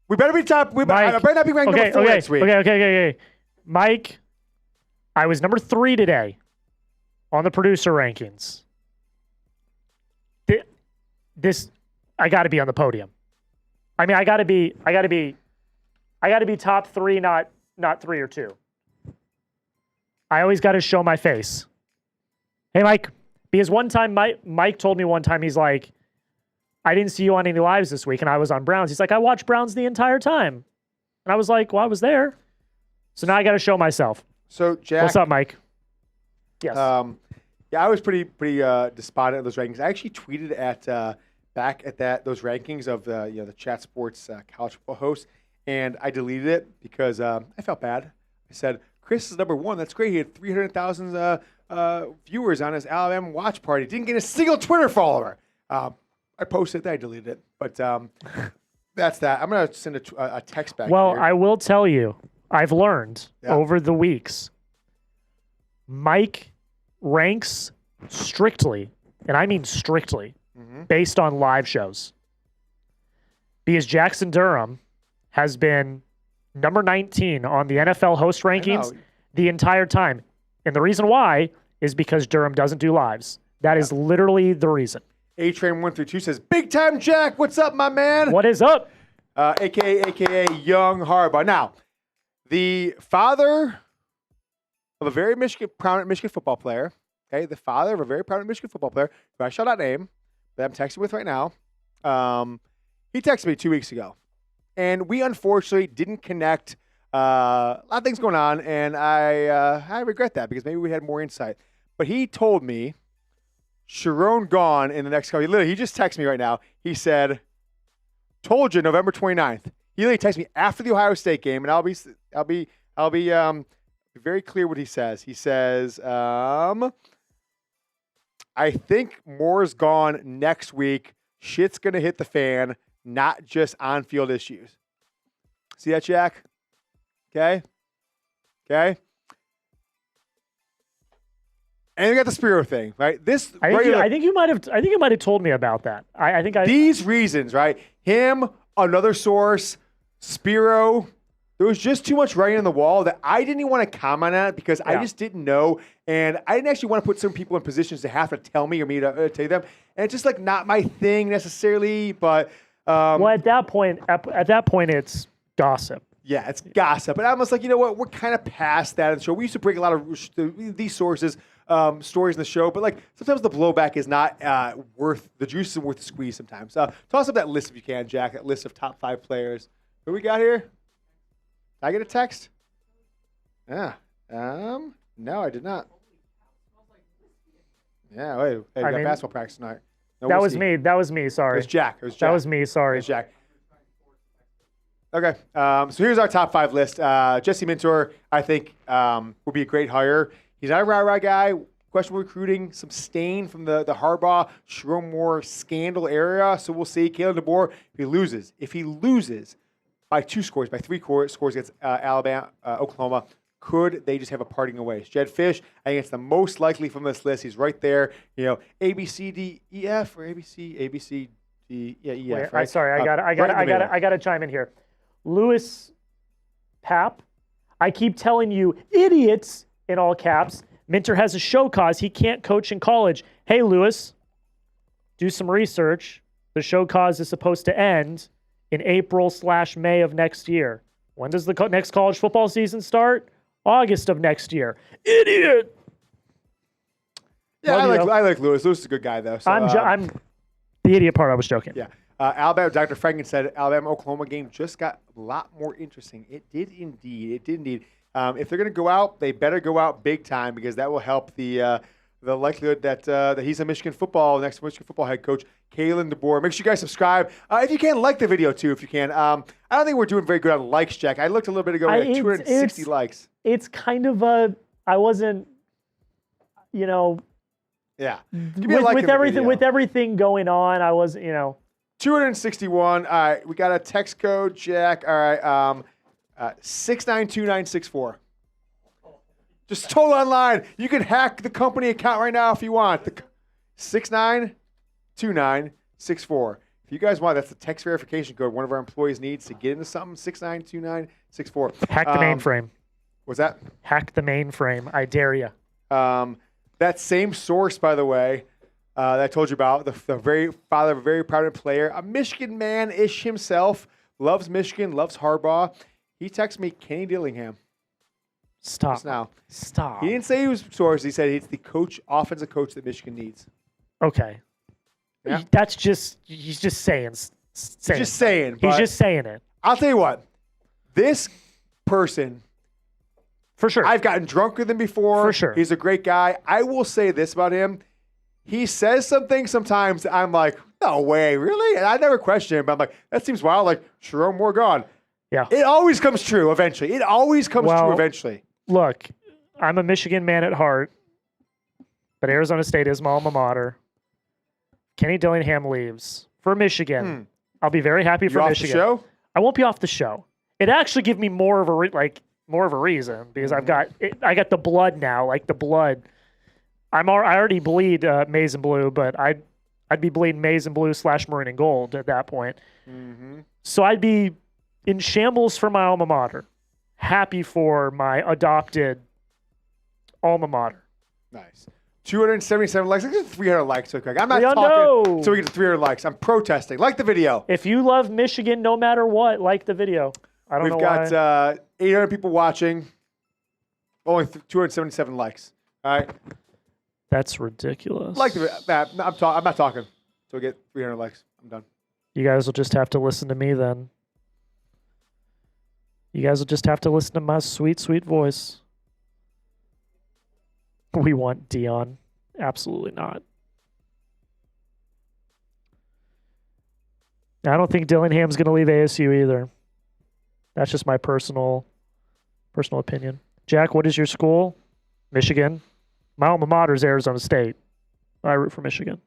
We better be top. I better not be ranked number 4 next week. Okay. Mike, I was number 3 today on the producer rankings. This, I got to be on the podium. I mean, I got to be top 3, not 3 or 2. I always got to show my face. Hey, Mike, because one time Mike told me one time, he's like, I didn't see you on any lives this week, and I was on Browns. He's like, I watched Browns the entire time. And I was like, well, I was there. So now I got to show myself. So, Jack. What's up, Mike? Yes. I was pretty despondent of those rankings. I actually tweeted back at those rankings of the Chat Sports college football host, and I deleted it because I felt bad. I said, Chris is number 1. That's great. He had 300,000 viewers on his Alabama watch party. Didn't get a single Twitter follower. I posted that. I deleted it. But that's that. I'm going to send a text back. Well, here. I will tell you, I've learned over the weeks, Mike ranks strictly, and I mean strictly, based on live shows. Because Jackson Durham has been number 19 on the NFL host rankings the entire time. And the reason why is because Durham doesn't do lives. That is literally the reason. A-Train 132 says, big time Jack, what's up, my man? What is up? AKA Young Harbaugh. Now, the father of a very prominent Michigan football player, okay, the father of a very prominent Michigan football player, who I shall not name, that I'm texting with right now, he texted me 2 weeks ago. And we unfortunately didn't connect. A lot of things going on, and I regret that because maybe we had more insight. But he told me Sherrone gone in the next couple. Literally, he just texted me right now. He said, "Told you, November 29th." He literally texted me after the Ohio State game, and I'll be very clear what he says. He says, "I think Moore's gone next week. Shit's gonna hit the fan, not just on-field issues." See that, Jack? Okay. And we got the Spiro thing, right? I think you might have told me about that. These reasons, right? Him, another source, Spiro. There was just too much writing on the wall that I didn't even want to comment on it because I just didn't know, and I didn't actually want to put some people in positions to have to tell me or me to tell them. And it's just like not my thing necessarily, but well, at that point, it's gossip. Yeah, it's gossip. But I'm just like, you know what? We're kind of past that in the show. We used to bring a lot of these sources, stories in the show, but like sometimes the blowback is not worth, the juice isn't worth the squeeze sometimes. Toss up that list if you can, Jack, that list of top 5 players. Who we got here? Did I get a text? Yeah. No, I did not. Yeah, wait. Hey, we got basketball practice tonight. No that whiskey. was me. Sorry. It was Jack. That was me. Sorry. It was Jack. Okay, so here's our top 5 list. Jesse Minter, I think, would be a great hire. He's not a rah-rah guy. Questionable recruiting, some stain from the Harbaugh, Sherrone Moore scandal area. So we'll see. Kalen DeBoer, if he loses by 2 scores, by 3 scores against Alabama, Oklahoma, could they just have a parting of ways? Jed Fish, I think it's the most likely from this list. He's right there. You know, A, B, C, D, E, F, or A, B, C, D, yeah, E, F, right? Sorry, I got to chime in here. Louis Papp, I keep telling you, idiots, in all caps. Minter has a show cause. He can't coach in college. Hey, Louis, do some research. The show cause is supposed to end in April/May of next year. When does the next college football season start? August of next year. Idiot. Yeah, I like Louis. Louis is a good guy, though. So, I'm the idiot part. I was joking. Yeah. Alabama, Dr. Franken said Alabama-Oklahoma game just got a lot more interesting. It did indeed. If they're going to go out, they better go out big time because that will help the likelihood that he's a next Michigan football head coach, Kalen DeBoer. Make sure you guys subscribe. If you can, like the video too, if you can. I don't think we're doing very good on likes, Jack. I looked a little bit ago. We had 260 likes. It's kind of I wasn't, Yeah. With everything going on, I was, 261. All right, we got a text code, Jack. All right, 692964. Just total online. You can hack the company account right now if you want. 692964. If you guys want, that's the text verification code one of our employees needs to get into something. 692964. Hack the mainframe. What's that? Hack the mainframe. I dare you. That same source, by the way, that I told you about, the very father of a very prominent player, a Michigan man-ish himself, loves Michigan, loves Harbaugh. He texted me Kenny Dillingham. Stop. Just now. Stop. He didn't say he was source. He said he's the offensive coach that Michigan needs. Okay. Yeah. That's just, he's just saying. He's just saying. He's just saying it. I'll tell you what. This person, for sure, I've gotten drunk with him before. For sure. He's a great guy. I will say this about him. He says some things sometimes that I'm like, no way, really? And I never question him, but I'm like, that seems wild. Like, Sherrone Moore gone. Yeah. It always comes true eventually. Look, I'm a Michigan man at heart, but Arizona State is my alma mater. Kenny Dillingham leaves for Michigan. I'll be very happy for You're Michigan. off the show? I won't be off the show. It actually gives me more of a reason because I got the blood now, like the blood. I already bleed maize and blue, but I'd be bleeding maize and blue / maroon and gold at that point. So I'd be in shambles for my alma mater, happy for my adopted alma mater. Nice. 277 likes. Let's get 300 likes so quick. I'm not talking so we get to 300 likes. I'm protesting. Like the video. If you love Michigan, no matter what, like the video. I don't know why. We've got 800 people watching. Only 277 likes. All right. That's ridiculous. Like the video. I'm not talking. So we get 300 likes. I'm done. You guys will just have to listen to me then. You guys will just have to listen to my sweet, sweet voice. We want Dion. Absolutely not. I don't think Dillingham's going to leave ASU either. That's just my personal opinion. Jack, what is your school? Michigan. My alma mater is Arizona State. I root for Michigan.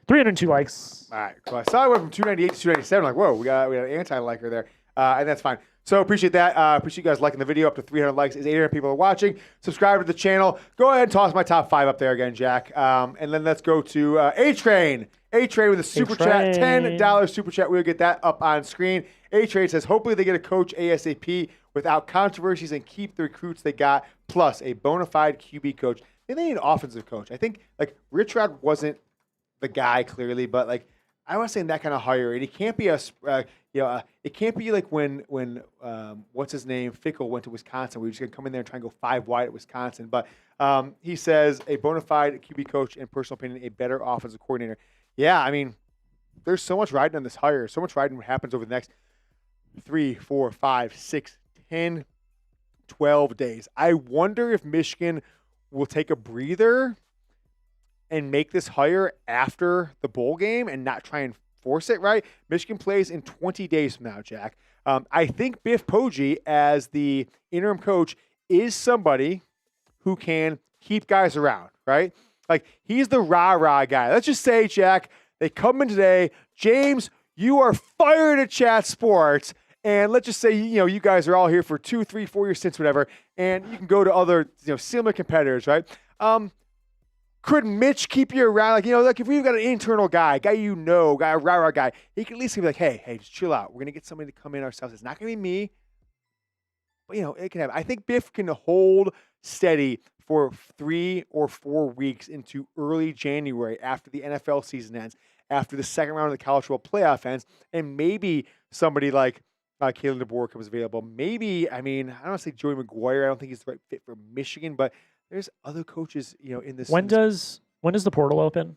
302 likes. All right, cool. I saw it went from 298 to 297. Like, whoa, we got an anti-liker there. And that's fine. So appreciate that. Appreciate you guys liking the video. Up to 300 likes is 800 people are watching. Subscribe to the channel. Go ahead and toss my top 5 up there again, Jack. And then let's go to A-Train. A-Train with a super chat, $10 super chat. We'll get that up on screen. A-Train says, hopefully they get a coach ASAP without controversies and keep the recruits they got, plus a bona fide QB coach. I think they need an offensive coach. I think, like, Rich Rod wasn't the guy, clearly, but, like, I want to say in that kind of hire, and he can't be it can't be like when what's his name, Fickle went to Wisconsin. We were just gonna come in there and try and go 5 wide at Wisconsin. But he says a bona fide QB coach and personal opinion, a better offensive coordinator. Yeah, I mean, there's so much riding on this hire, so much riding what happens over the next 3, 4, 5, 6, 10, 12 days. I wonder if Michigan will take a breather and make this hire after the bowl game and not try and force it, right? Michigan plays in 20 days from now, Jack. I think Biff Poggi, as the interim coach, is somebody who can keep guys around, right? Like, he's the rah-rah guy. Let's just say, Jack, they come in today, James, you are fired at Chat Sports, and let's just say, you guys are all here for 2, 3, 4 year stints, whatever, and you can go to other, similar competitors, right? Could Mitch keep you around? Like if we've got an internal guy, a rah-rah guy, he can at least be like, hey, just chill out. We're going to get somebody to come in ourselves. It's not going to be me, but, it can happen. I think Biff can hold steady for 3 or 4 weeks into early January after the NFL season ends, after the second round of the college football playoff ends, and maybe somebody like Kalen DeBoer comes available. Maybe, I don't want to say Joey McGuire. I don't think he's the right fit for Michigan, but there's other coaches, in this. When does the portal open?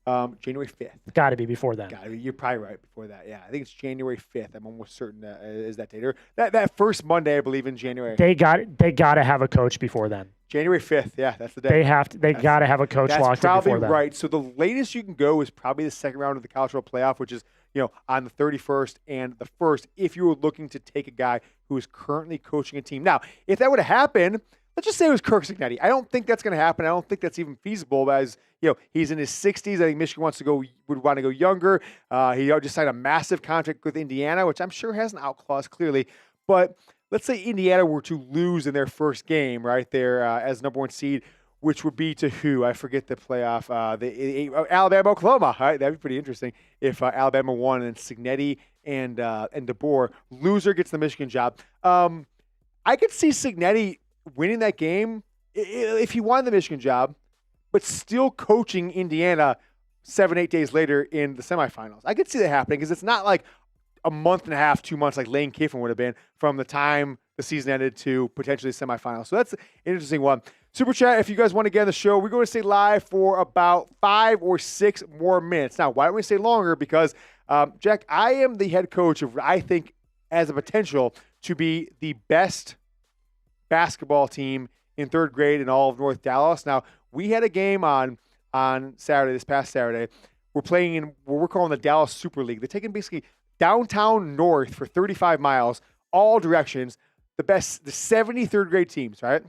January 5th. Got to be before then. Got to be. You're probably right before that. Yeah, I think it's January 5th. I'm almost certain that is that date. Or that first Monday, I believe, in January. They got to have a coach before then. January 5th. Yeah, that's the day. They got to have a coach locked in before then. That's probably right. So the latest you can go is probably the second round of the college football playoff, which is on the 31st and the 1st. If you were looking to take a guy who is currently coaching a team, now if that would have happened. Let's just say it was Kirk Cignetti. I don't think that's going to happen. I don't think that's even feasible. As he's in his 60s. I think Michigan would want to go younger. He just signed a massive contract with Indiana, which I'm sure has an out clause clearly. But let's say Indiana were to lose in their first game, right there as number 1 seed, which would be to who? I forget the playoff. Alabama, Oklahoma. All right, that'd be pretty interesting if Alabama won and Cignetti and DeBoer. Loser gets the Michigan job. I could see Cignetti winning that game if he won the Michigan job, but still coaching Indiana 7-8 days later in the semifinals. I could see that happening because it's not like a month and a half, 2 months like Lane Kiffin would have been from the time the season ended to potentially the semifinals. So that's an interesting one. Super chat, if you guys want to get on the show, we're going to stay live for about 5 or 6 more minutes. Now, why don't we stay longer? Because, Jack, I am the head coach of, I think, as a potential to be the best basketball team in 3rd grade in all of North Dallas. Now, we had a game on Saturday, this past Saturday. We're playing in what we're calling the Dallas Super League. They're taking basically downtown north for 35 miles, all directions. the 73rd grade teams, right?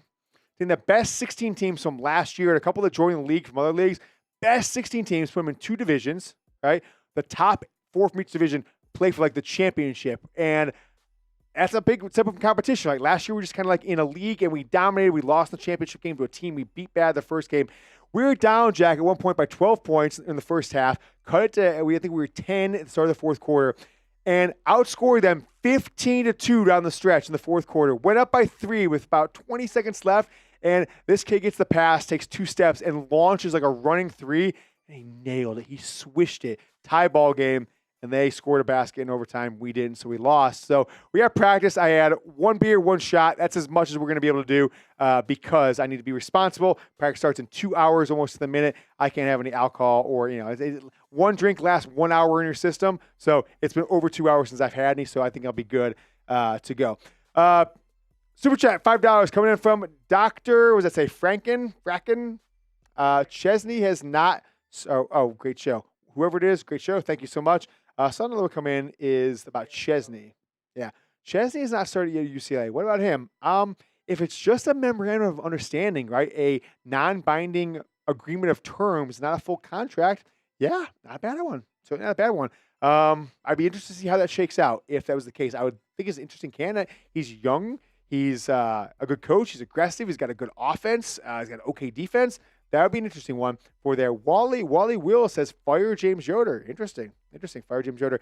Taking the best 16 teams from last year and a couple that joined the league from other leagues. Best 16 teams, put them in 2 divisions, right? The top 4 from each division play for like the championship. And that's a big step up in competition. Like last year, we were just kind of like in a league and we dominated. We lost the championship game to a team we beat bad the first game. We were down, Jack, at one point by 12 points in the first half. Cut it to, I think we were 10 at the start of the fourth quarter. And outscored them 15-2 down the stretch in the fourth quarter. Went up by 3 with about 20 seconds left. And this kid gets the pass, takes 2 steps, and launches like a running 3. And he nailed it. He swished it. Tie ball game. And they scored a basket in overtime. We didn't, so we lost. So we had practice. I had 1 beer, 1 shot. That's as much as we're going to be able to do because I need to be responsible. Practice starts in 2 hours, almost to the minute. I can't have any alcohol or, 1 drink lasts 1 hour in your system. So it's been over 2 hours since I've had any, so I think I'll be good to go. Super chat, $5 coming in from Dr. Was that say Franken? Chesney has not. Oh, great show. Whoever it is, great show. Thank you so much. Something that will come in is about Chesney. Yeah. Chesney has not started yet at UCLA. What about him? If it's just a memorandum of understanding, right? A non-binding agreement of terms, not a full contract. Yeah, not a bad one. So not a bad one. I'd be interested to see how that shakes out. If that was the case, I would think he's an interesting candidate. He's young. He's a good coach. He's aggressive. He's got a good offense. He's got an okay defense. That would be an interesting one for there. Wally Will says, fire James Yoder. Interesting. Fire James Yoder.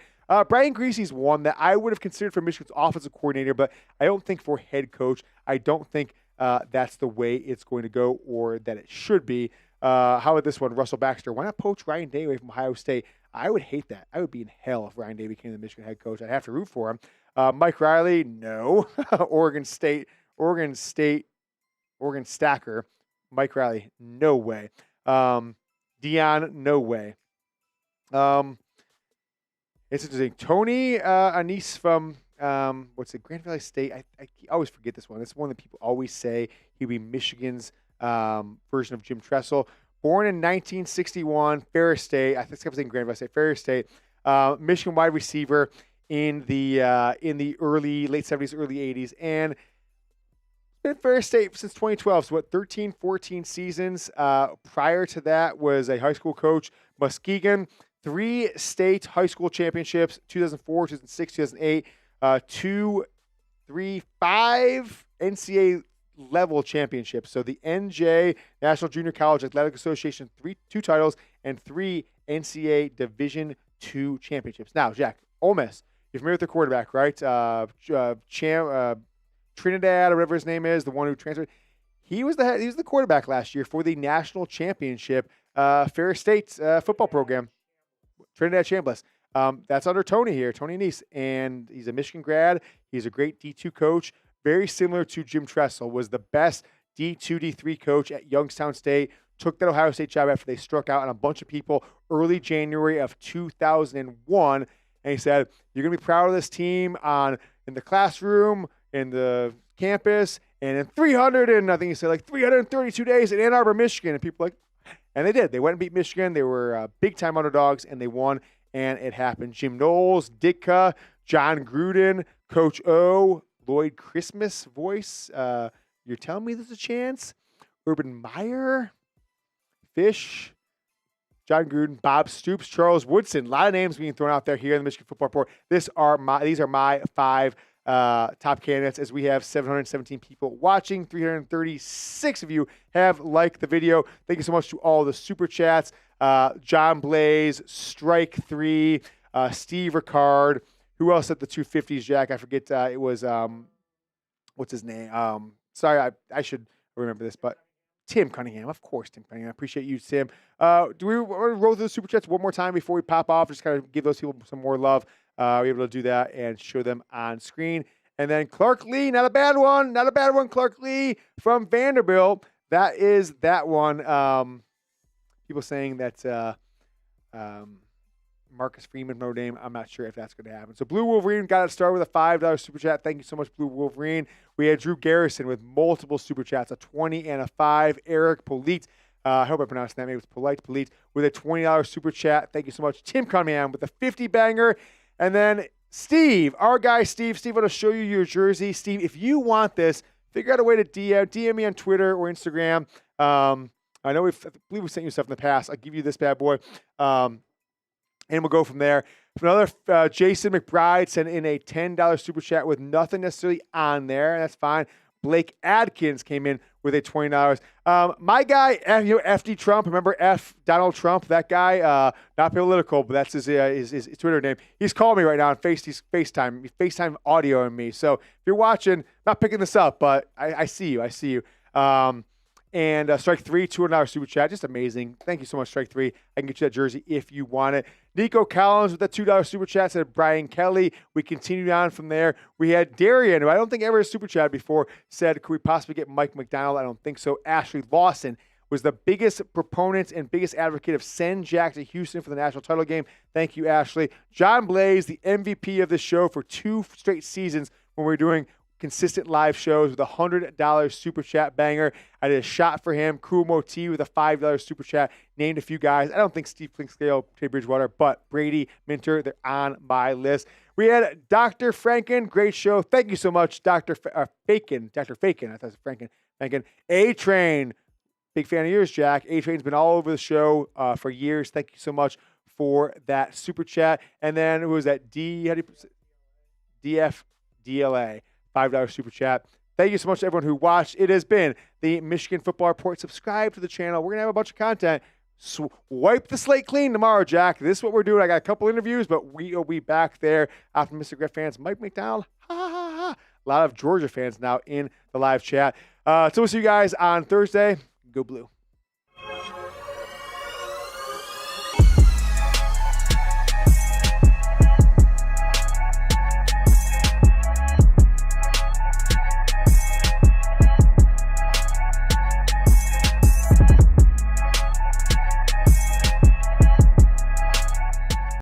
Brian Greasy's one that I would have considered for Michigan's offensive coordinator, but I don't think for head coach. I don't think that's the way it's going to go or that it should be. How about this one? Russell Baxter. Why not poach Ryan Day away from Ohio State? I would hate that. I would be in hell if Ryan Day became the Michigan head coach. I'd have to root for him. Mike Riley, no. Oregon Stacker. Mike Riley, no way. Dion, no way. It's interesting. Tony Anise from Grand Valley State. I always forget this one. It's one that people always say he'd be Michigan's version of Jim Tressel. Born in 1961, Ferris State. I think I was saying Grand Valley State, Ferris State. Michigan wide receiver in the late 70s, early 80s, and been at Ferris State since 2012. So 13, 14 seasons. Prior to that was a high school coach. Muskegon, 3 state high school championships, 2004, 2006, 2008, 5 NCAA level championships. So the NJ, National Junior College Athletic Association, 2 titles and 3 NCAA Division II championships. Now, Jack, Ole Miss, you're familiar with their quarterback, right? Trinidad or whatever his name is, the one who transferred. He was the quarterback last year for the national championship Ferris State football program. Trinidad Chambliss. That's under Tony here, Tony Anise, and he's a Michigan grad. He's a great D2 coach, very similar to Jim Tressel. Was the best D2, D3 coach at Youngstown State. Took that Ohio State job after they struck out on a bunch of people early January of 2001, and he said, "You're gonna be proud of this team in the classroom, in the campus, and in 332 days in Ann Arbor, Michigan." And people were like, and they did. They went and beat Michigan. They were big-time underdogs, and they won, and it happened. Jim Knowles, Ditka, John Gruden, Coach O, Lloyd Christmas voice. You're telling me there's a chance? Urban Meyer, Fish, John Gruden, Bob Stoops, Charles Woodson. A lot of names being thrown out there here in the Michigan Football Report. These are my 5 top candidates, as we have 717 people watching. 336 of you have liked the video. Thank you so much to all the super chats. John Blaze, Strike 3, Steve Ricard. Who else at the 250s, Jack? I forget. It was, what's his name? Sorry, I should remember this, but Tim Cunningham. Of course, Tim Cunningham. I appreciate you, Tim. Do we want to roll through the super chats one more time before we pop off? Just kind of give those people some more love. We're able to do that and show them on screen. And then Clark Lee, not a bad one. Clark Lee from Vanderbilt. That is that one. People saying that Marcus Freeman, Notre Dame. I'm not sure if that's going to happen. So Blue Wolverine got it started with a $5 super chat. Thank you so much, Blue Wolverine. We had Drew Garrison with multiple super chats, a 20 and a 5. Eric Polite. I hope I pronounced that. Maybe it's Polite with a $20 super chat. Thank you so much. Tim Cunningham with a 50 banger. And then Steve, our guy Steve. Steve, I'm going to show you your jersey. Steve, if you want this, figure out a way to DM me on Twitter or Instagram. I know I believe we sent you stuff in the past. I'll give you this bad boy. And we'll go from there. Another Jason McBride sent in a $10 super chat with nothing necessarily on there. And that's fine. Blake Adkins came in with a $20. My guy, FD Trump, remember F Donald Trump, that guy, not political, but that's his Twitter name. He's calling me right now on FaceTime audio on me. So if you're watching, not picking this up, but I see you. And Strike 3, $200 super chat. Just amazing. Thank you so much, Strike 3. I can get you that jersey if you want it. Nico Collins with that $2 super chat said Brian Kelly. We continued on from there. We had Darian, who I don't think ever super chat before, said, could we possibly get Mike McDonald? I don't think so. Ashley Lawson was the biggest proponent and biggest advocate of send Jack to Houston for the national title game. Thank you, Ashley. John Blaze, the MVP of the show for 2 straight seasons when we were doing consistent live shows with a $100 super chat banger. I did a shot for him. Cool Moti with a $5 super chat. Named a few guys. I don't think Steve Clinkscale, Teddy Bridgewater, but Brady, Minter, they're on my list. We had Dr. Franken. Great show. Thank you so much, Dr. Faken. Dr. Faken. I thought it was Franken. A-Train. Big fan of yours, Jack. A-Train's been all over the show for years. Thank you so much for that super chat. And then who was that? DFDLA. $5 super chat. Thank you so much to everyone who watched. It has been the Michigan Football Report. Subscribe to the channel. We're going to have a bunch of content. Wipe the slate clean tomorrow, Jack. This is what we're doing. I got a couple interviews, but we will be back there. Optimistic Ref fans, Mike McDonald. A lot of Georgia fans now in the live chat. So we'll see you guys on Thursday. Go Blue.